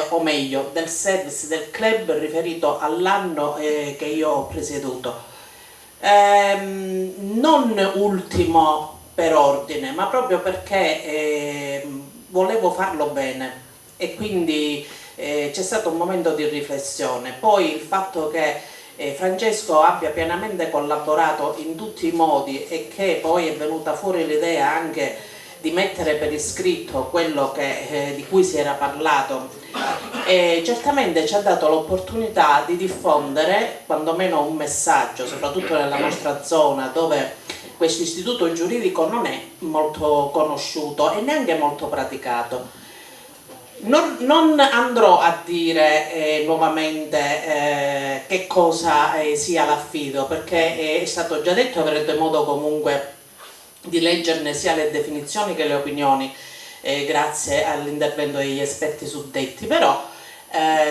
o meglio del service del club riferito all'anno che io ho presieduto. Non ultimo per ordine, ma proprio perché volevo farlo bene e quindi c'è stato un momento di riflessione. Poi il fatto che Francesco abbia pienamente collaborato in tutti i modi e che poi è venuta fuori l'idea anche di mettere per iscritto quello di cui si era parlato, certamente ci ha dato l'opportunità di diffondere quantomeno un messaggio, soprattutto nella nostra zona dove questo istituto giuridico non è molto conosciuto e neanche molto praticato. Non andrò a dire nuovamente che cosa sia l'affido, perché è stato già detto, avrete modo comunque di leggerne sia le definizioni che le opinioni grazie all'intervento degli esperti suddetti, però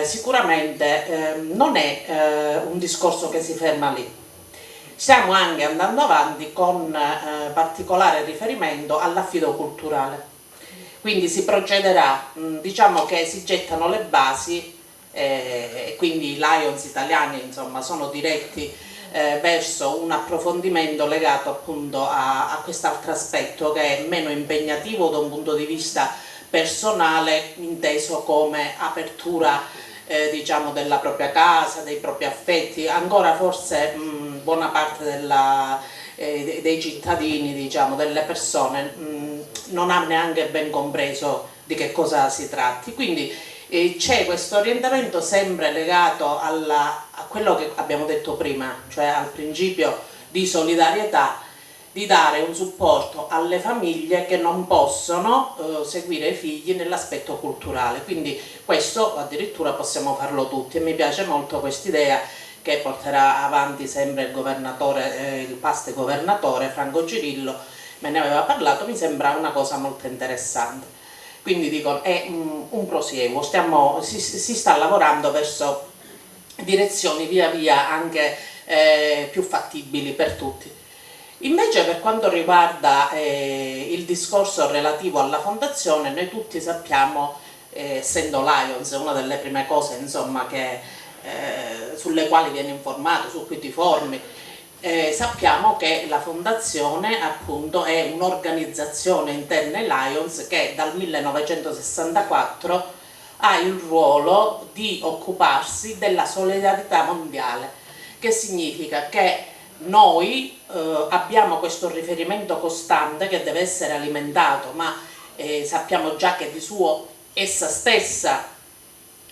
sicuramente non è un discorso che si ferma lì. Stiamo anche andando avanti con particolare riferimento all'affido culturale, quindi si procederà, diciamo che si gettano le basi e quindi i Lions italiani insomma sono diretti verso un approfondimento legato appunto a quest'altro aspetto, che è meno impegnativo da un punto di vista personale, inteso come apertura diciamo della propria casa, dei propri affetti. Ancora forse buona parte dei cittadini, diciamo, delle persone non ha neanche ben compreso di che cosa si tratti, quindi c'è questo orientamento sempre legato a quello che abbiamo detto prima, cioè al principio di solidarietà di dare un supporto alle famiglie che non possono seguire i figli nell'aspetto culturale, quindi questo addirittura possiamo farlo tutti, e mi piace molto quest'idea che porterà avanti sempre il governatore, il past governatore Franco Cirillo, me ne aveva parlato, mi sembra una cosa molto interessante. Quindi dico, è un prosieguo, si sta lavorando verso direzioni via via anche più fattibili per tutti. Invece per quanto riguarda il discorso relativo alla fondazione, noi tutti sappiamo, essendo Lions, una delle prime cose insomma, sulle quali viene informato, su cui ti formi, sappiamo che la fondazione appunto è un'organizzazione interna ai Lions che dal 1964 ha il ruolo di occuparsi della solidarietà mondiale, che significa che noi abbiamo questo riferimento costante che deve essere alimentato, ma sappiamo già che di suo essa stessa,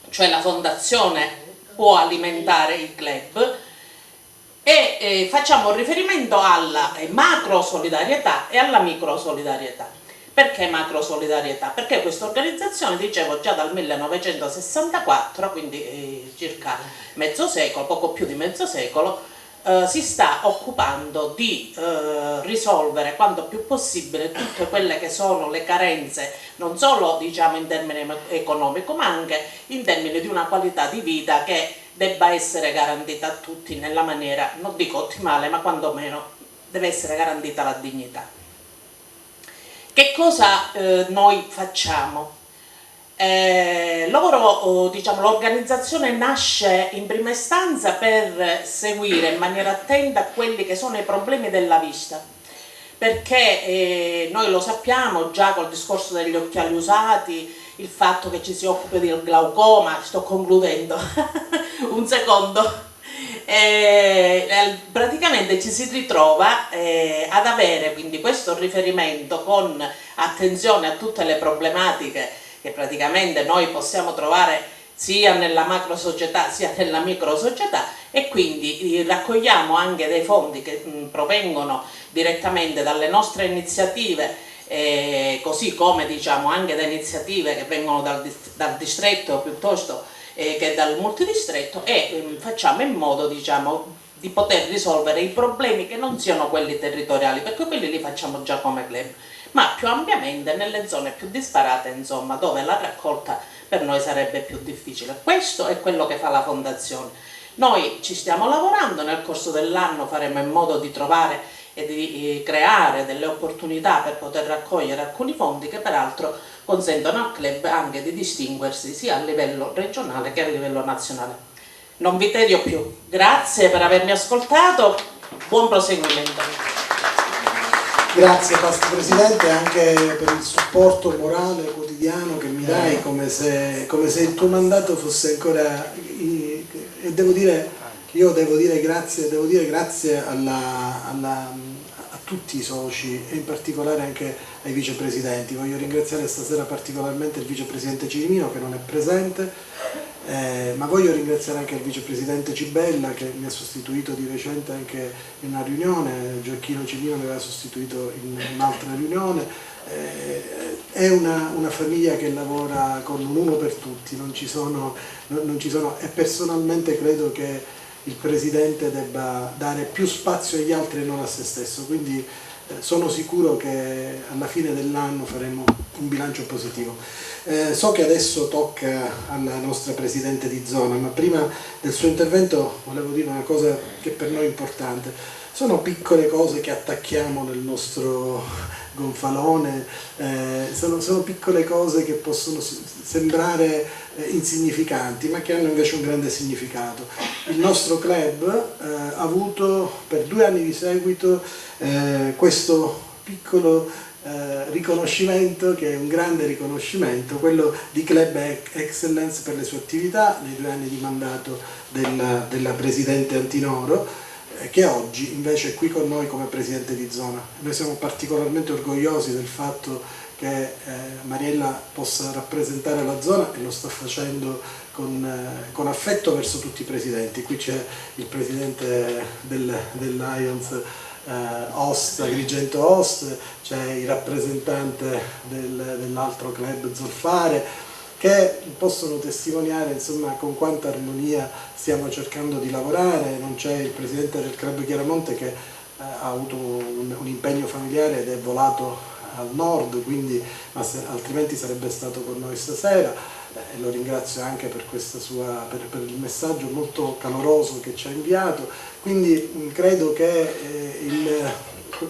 cioè la fondazione, può alimentare il club, e facciamo riferimento alla macro solidarietà e alla micro solidarietà. Perché macro solidarietà? Perché questa organizzazione, dicevo, già dal 1964, quindi circa mezzo secolo, poco più di mezzo secolo, si sta occupando di risolvere quanto più possibile tutte quelle che sono le carenze, non solo diciamo in termini economici, ma anche in termini di una qualità di vita che debba essere garantita a tutti nella maniera, non dico ottimale, ma quantomeno deve essere garantita la dignità. Che cosa noi facciamo? L'organizzazione nasce in prima istanza per seguire in maniera attenta quelli che sono i problemi della vista, perché noi lo sappiamo già col discorso degli occhiali usati, il fatto che ci si occupi del glaucoma, sto concludendo, un secondo, praticamente ci si ritrova ad avere quindi questo riferimento con attenzione a tutte le problematiche che praticamente noi possiamo trovare sia nella macro società sia nella micro società, e quindi raccogliamo anche dei fondi che provengono direttamente dalle nostre iniziative, così come diciamo anche da iniziative che vengono dal distretto piuttosto che dal multidistretto, e facciamo in modo diciamo di poter risolvere i problemi che non siano quelli territoriali, perché quelli li facciamo già come club, ma più ampiamente nelle zone più disparate, insomma, dove la raccolta per noi sarebbe più difficile. Questo è quello che fa la fondazione. Noi ci stiamo lavorando, nel corso dell'anno faremo in modo di trovare e di creare delle opportunità per poter raccogliere alcuni fondi che peraltro consentono al club anche di distinguersi sia a livello regionale che a livello nazionale. Non vi tedio più, grazie per avermi ascoltato, buon proseguimento. Grazie Past Presidente anche per il supporto morale quotidiano che mi dai, come se il tuo mandato fosse ancora, e devo dire grazie a tutti i soci e in particolare anche ai vicepresidenti. Voglio ringraziare stasera particolarmente il vicepresidente Cirimino che non è presente, ma voglio ringraziare anche il vicepresidente Cibella che mi ha sostituito di recente anche in una riunione, Gioacchino Cimino mi aveva sostituito in un'altra riunione. È una famiglia che lavora con un uno per tutti, non ci sono, e personalmente credo che il Presidente debba dare più spazio agli altri e non a se stesso, quindi sono sicuro che alla fine dell'anno faremo un bilancio positivo. So che adesso tocca alla nostra Presidente di zona, ma prima del suo intervento volevo dire una cosa che per noi è importante. Sono piccole cose che attacchiamo nel nostro gonfalone, sono piccole cose che possono sembrare insignificanti, ma che hanno invece un grande significato. Il nostro club ha avuto per 2 anni di seguito questo piccolo riconoscimento, che è un grande riconoscimento, quello di Club Excellence per le sue attività nei 2 anni di mandato della Presidente Antinoro, che oggi invece è qui con noi come Presidente di zona. Noi siamo particolarmente orgogliosi del fatto che Mariella possa rappresentare la zona e lo sta facendo con affetto verso tutti i presidenti. Qui c'è il Presidente del Lions Host, Agrigento Host, c'è il rappresentante dell'altro club Zolfare, che possono testimoniare insomma con quanta armonia stiamo cercando di lavorare. Non c'è il presidente del club Chiaramonte che ha avuto un impegno familiare ed è volato al nord, quindi altrimenti sarebbe stato con noi stasera, e lo ringrazio anche per per il messaggio molto caloroso che ci ha inviato. Quindi credo che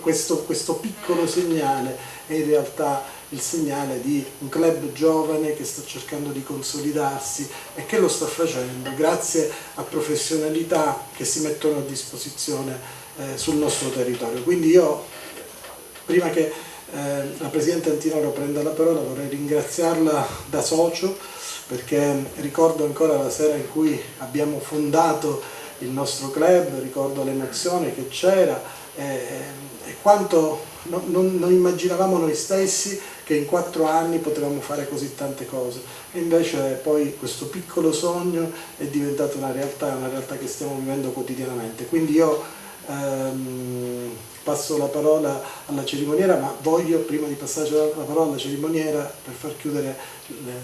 questo piccolo segnale è in realtà il segnale di un club giovane che sta cercando di consolidarsi e che lo sta facendo grazie a professionalità che si mettono a disposizione sul nostro territorio. Quindi io, prima che la Presidente Antinoro prenda la parola, vorrei ringraziarla da socio, perché ricordo ancora la sera in cui abbiamo fondato il nostro club, ricordo l'emozione che c'era e quanto non immaginavamo noi stessi che in 4 anni potevamo fare così tante cose, e invece poi questo piccolo sogno è diventato una realtà che stiamo vivendo quotidianamente. Quindi io passo la parola alla cerimoniera, ma voglio, prima di passare la parola alla cerimoniera, per far chiudere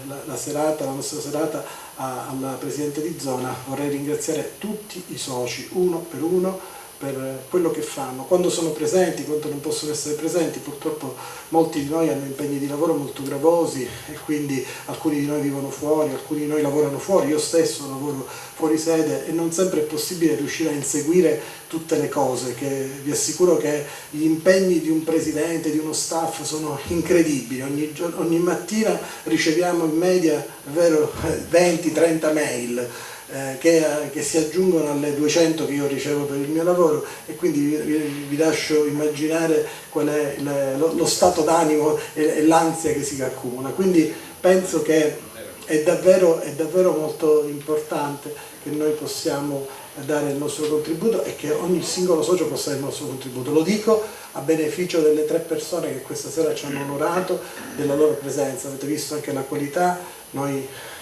la nostra serata alla Presidente di Zona, vorrei ringraziare tutti i soci, uno per uno, per quello che fanno, quando sono presenti, quando non possono essere presenti. Purtroppo molti di noi hanno impegni di lavoro molto gravosi e quindi alcuni di noi vivono fuori, alcuni di noi lavorano fuori, io stesso lavoro fuori sede e non sempre è possibile riuscire a inseguire tutte le cose, che vi assicuro che gli impegni di un presidente, di uno staff sono incredibili. Ogni mattina riceviamo in media 20-30 mail che si aggiungono alle 200 che io ricevo per il mio lavoro, e quindi vi lascio immaginare qual è lo stato d'animo e l'ansia che si accumula. Quindi penso che è davvero molto importante che noi possiamo dare il nostro contributo e che ogni singolo socio possa dare il nostro contributo. Lo dico a beneficio delle 3 persone che questa sera ci hanno onorato della loro presenza. Avete visto anche la qualità.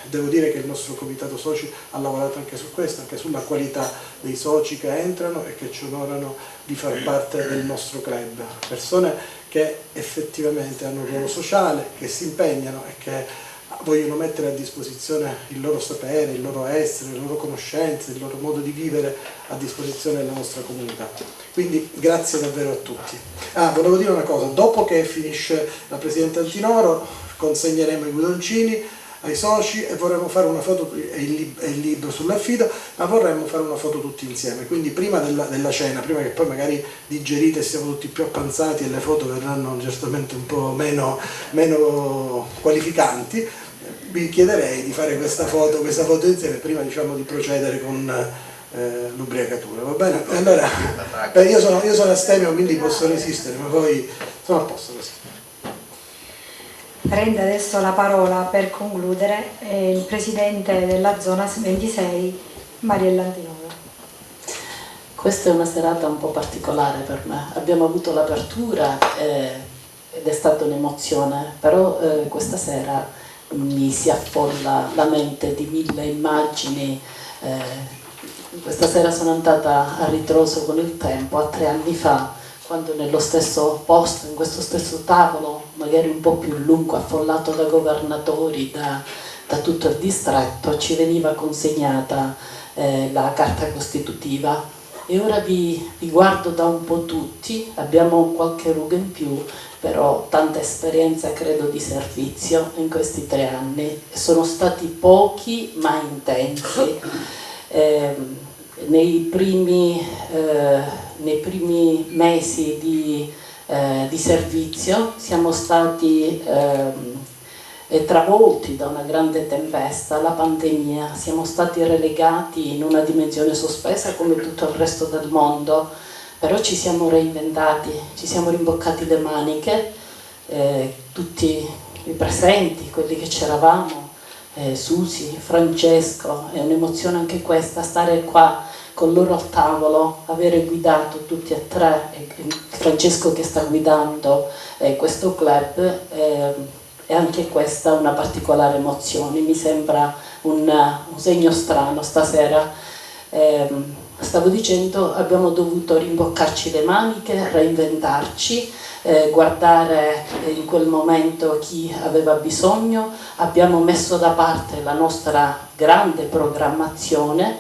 Devo dire che il nostro comitato soci ha lavorato anche su questo, anche sulla qualità dei soci che entrano e che ci onorano di far parte del nostro club. Persone che effettivamente hanno un ruolo sociale, che si impegnano e che vogliono mettere a disposizione il loro sapere, il loro essere, le loro conoscenze, il loro modo di vivere a disposizione della nostra comunità. Quindi grazie davvero a tutti. Volevo dire una cosa: dopo che finisce la Presidente Antinoro consegneremo i guidoncini ai soci e vorremmo fare una foto, e il libro sull'affido, ma vorremmo fare una foto tutti insieme. Quindi prima della cena, prima che poi magari digerite e siamo tutti più appanzati e le foto verranno certamente un po' meno qualificanti, vi chiederei di fare questa foto insieme prima, diciamo, di procedere con l'ubriacatura, va bene? Allora, io sono astemio, quindi posso resistere, ma poi sono a posto così. Prende adesso la parola per concludere il presidente della zona 26, Mariella Antinoro. Questa è una serata un po' particolare per me. Abbiamo avuto l'apertura ed è stata un'emozione, però questa sera mi si affolla la mente di 1000 immagini. Questa sera sono andata a ritroso con il tempo, a 3 anni fa, quando nello stesso posto, in questo stesso tavolo, magari un po' più lungo, affollato da governatori, da tutto il distretto, ci veniva consegnata la carta costitutiva. E ora vi guardo da un po' tutti, abbiamo qualche ruga in più, però tanta esperienza credo di servizio in questi 3 anni. Sono stati pochi ma intensi. Nei primi mesi di servizio siamo stati travolti da una grande tempesta, la pandemia, siamo stati relegati in una dimensione sospesa come tutto il resto del mondo, però ci siamo reinventati, ci siamo rimboccati le maniche, tutti i presenti, quelli che c'eravamo, Susi, Francesco, è un'emozione anche questa, stare qua con loro al tavolo, avere guidato tutti e 3, Francesco che sta guidando questo club, e anche questa una particolare emozione. Mi sembra un segno strano stasera. stavo dicendo, abbiamo dovuto rimboccarci le maniche, reinventarci, guardare in quel momento chi aveva bisogno, abbiamo messo da parte la nostra grande programmazione,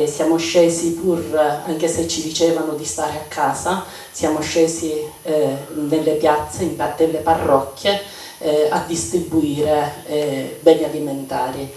siamo scesi pur, anche se ci dicevano di stare a casa, siamo scesi nelle piazze, in delle parrocchie, a distribuire beni alimentari.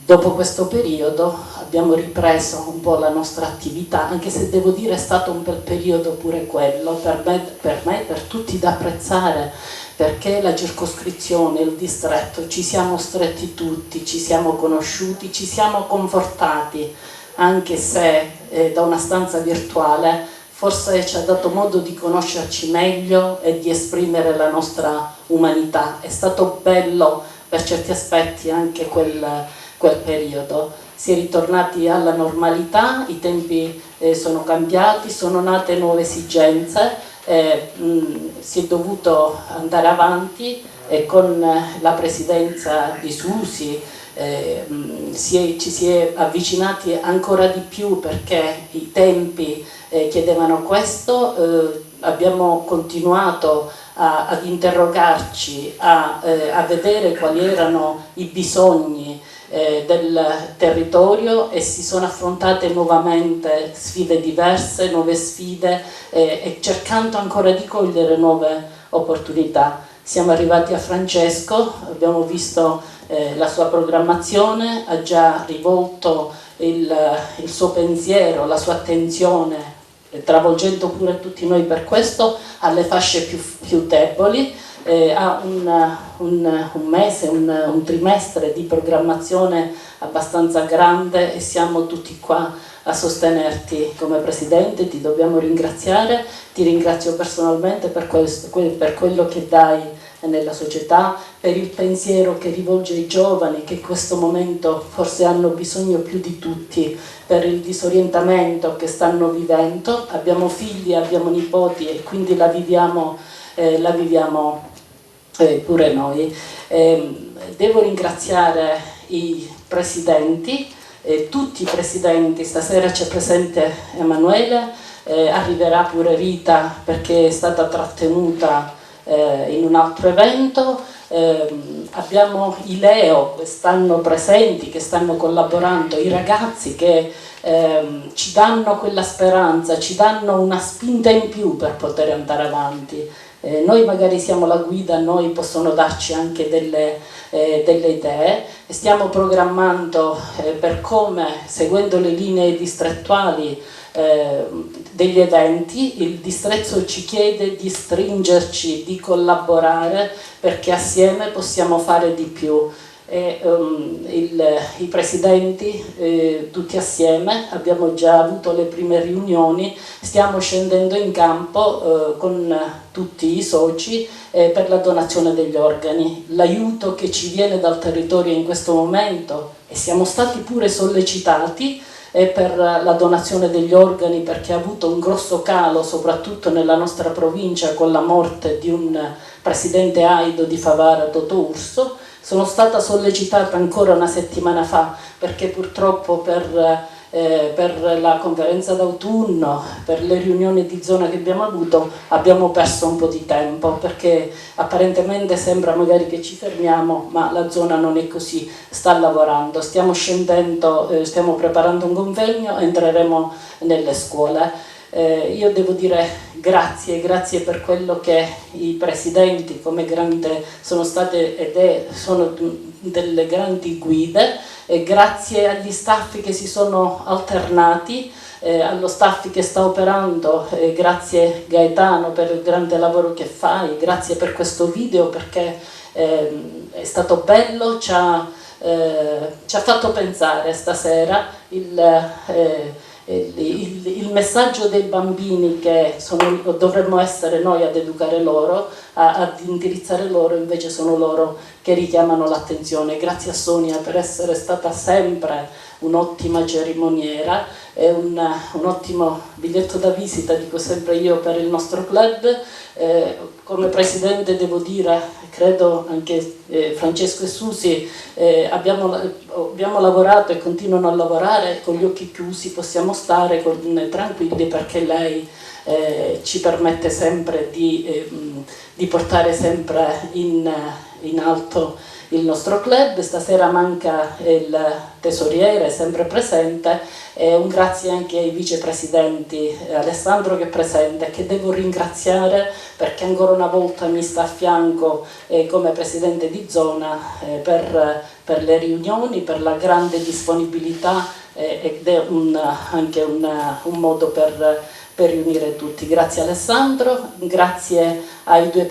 Dopo questo periodo abbiamo ripreso un po' la nostra attività, anche se devo dire è stato un bel periodo pure quello, per me, per tutti da apprezzare, perché la circoscrizione, il distretto, ci siamo stretti tutti, ci siamo conosciuti, ci siamo confortati, anche se da una stanza virtuale forse ci ha dato modo di conoscerci meglio e di esprimere la nostra umanità. È stato bello per certi aspetti anche quel periodo. Si è ritornati alla normalità, i tempi sono cambiati, sono nate nuove esigenze, si è dovuto andare avanti e con la presidenza di Susi ci si è avvicinati ancora di più perché i tempi chiedevano questo, abbiamo continuato ad interrogarci, a vedere quali erano i bisogni del territorio e si sono affrontate nuovamente sfide diverse, nuove sfide e cercando ancora di cogliere nuove opportunità. Siamo arrivati a Francesco, abbiamo visto la sua programmazione, ha già rivolto il suo pensiero, la sua attenzione, travolgendo pure tutti noi per questo, alle fasce più deboli. Ha un mese, un trimestre di programmazione abbastanza grande e siamo tutti qua a sostenerti come Presidente, ti dobbiamo ringraziare, ti ringrazio personalmente per quello che dai nella società, per il pensiero che rivolge ai giovani che in questo momento forse hanno bisogno più di tutti, per il disorientamento che stanno vivendo, abbiamo figli, abbiamo nipoti e quindi la viviamo pure noi. Devo ringraziare i presidenti, tutti i presidenti, stasera c'è presente Emanuele, arriverà pure Rita perché è stata trattenuta in un altro evento, abbiamo i Leo che stanno presenti, che stanno collaborando, i ragazzi che ci danno quella speranza, ci danno una spinta in più per poter andare avanti. Noi magari siamo la guida, noi possono darci anche delle idee, stiamo programmando per come, seguendo le linee distrettuali degli eventi, il distretto ci chiede di stringerci, di collaborare perché assieme possiamo fare di più. I presidenti tutti assieme abbiamo già avuto le prime riunioni, stiamo scendendo in campo con tutti i soci per la donazione degli organi, l'aiuto che ci viene dal territorio in questo momento, e siamo stati pure sollecitati per la donazione degli organi perché ha avuto un grosso calo soprattutto nella nostra provincia con la morte di un presidente Aido di Favara, Totò Urso. Sono stata sollecitata ancora una settimana fa perché purtroppo per la conferenza d'autunno, per le riunioni di zona che abbiamo avuto, abbiamo perso un po' di tempo perché apparentemente sembra magari che ci fermiamo, ma la zona non è così, sta lavorando, stiamo scendendo, stiamo preparando un convegno, entreremo nelle scuole. Io devo dire grazie per quello che i presidenti come grande sono state sono delle grandi guide, e grazie agli staff che si sono alternati, allo staff che sta operando, grazie Gaetano per il grande lavoro che fai, grazie per questo video perché è stato bello, ci ha fatto pensare stasera il messaggio dei bambini che dovremmo essere noi ad educare loro, ad indirizzare loro, invece sono loro che richiamano l'attenzione. Grazie a Sonia per essere stata sempre un'ottima cerimoniera e un ottimo biglietto da visita, dico sempre io, per il nostro club. Come presidente devo dire, credo anche Francesco e Susi, abbiamo lavorato e continuano a lavorare con gli occhi chiusi, possiamo stare tranquilli perché lei ci permette sempre di portare sempre in alto il nostro club. Stasera manca il tesoriere, sempre presente, e un grazie anche ai vicepresidenti, Alessandro che è presente, che devo ringraziare perché ancora una volta mi sta a fianco come presidente di zona per le riunioni, per la grande disponibilità ed è anche un modo per riunire tutti. Grazie Alessandro, grazie ai due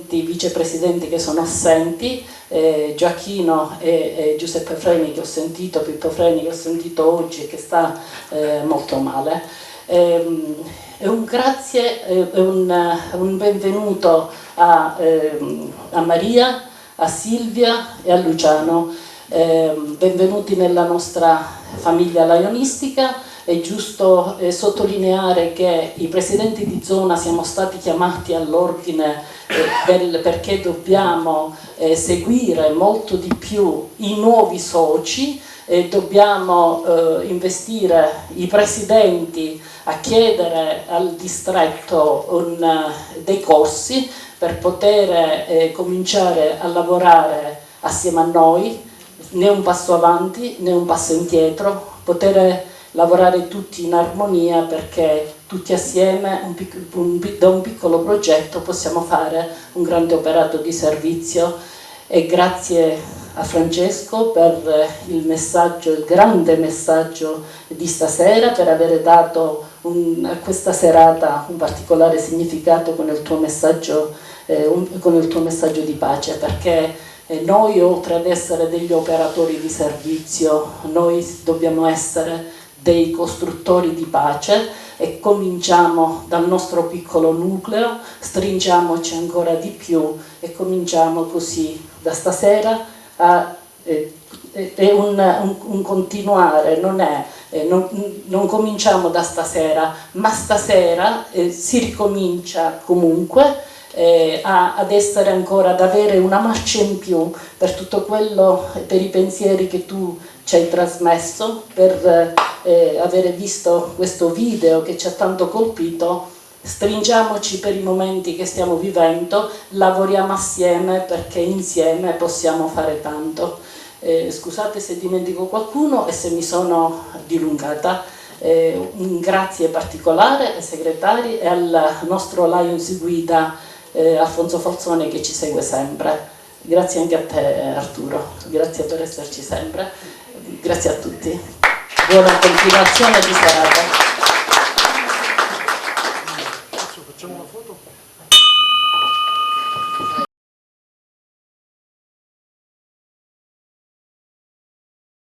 vicepresidenti che sono assenti, Gioacchino e Giuseppe Freni che ho sentito, Pippo Freni che ho sentito oggi e che sta molto male. E un grazie e un benvenuto a Maria, a Silvia e a Luciano. Benvenuti nella nostra famiglia lionistica. È giusto sottolineare che i presidenti di zona siamo stati chiamati all'ordine perché dobbiamo seguire molto di più i nuovi soci, dobbiamo investire i presidenti a chiedere al distretto dei corsi per poter cominciare a lavorare assieme a noi, né un passo avanti né un passo indietro, poter lavorare tutti in armonia perché tutti assieme da un piccolo progetto possiamo fare un grande operato di servizio. E grazie a Francesco per il grande messaggio di stasera, per aver dato a questa serata un particolare significato con il tuo messaggio di pace, perché noi, oltre ad essere degli operatori di servizio, noi dobbiamo essere dei costruttori di pace e cominciamo dal nostro piccolo nucleo, stringiamoci ancora di più e cominciamo così da stasera è un continuare, non cominciamo da stasera, ma stasera si ricomincia comunque ad essere ancora, ad avere una marcia in più per tutto quello, per i pensieri che tu ci hai trasmesso, per avere visto questo video che ci ha tanto colpito. Stringiamoci per i momenti che stiamo vivendo, lavoriamo assieme perché insieme possiamo fare tanto. Scusate se dimentico qualcuno e se mi sono dilungata. Un grazie particolare ai segretari e al nostro Lions guida Alfonso Falzone che ci segue sempre. Grazie anche a te Arturo, grazie per esserci sempre. Grazie a tutti. Buona continuazione di serata.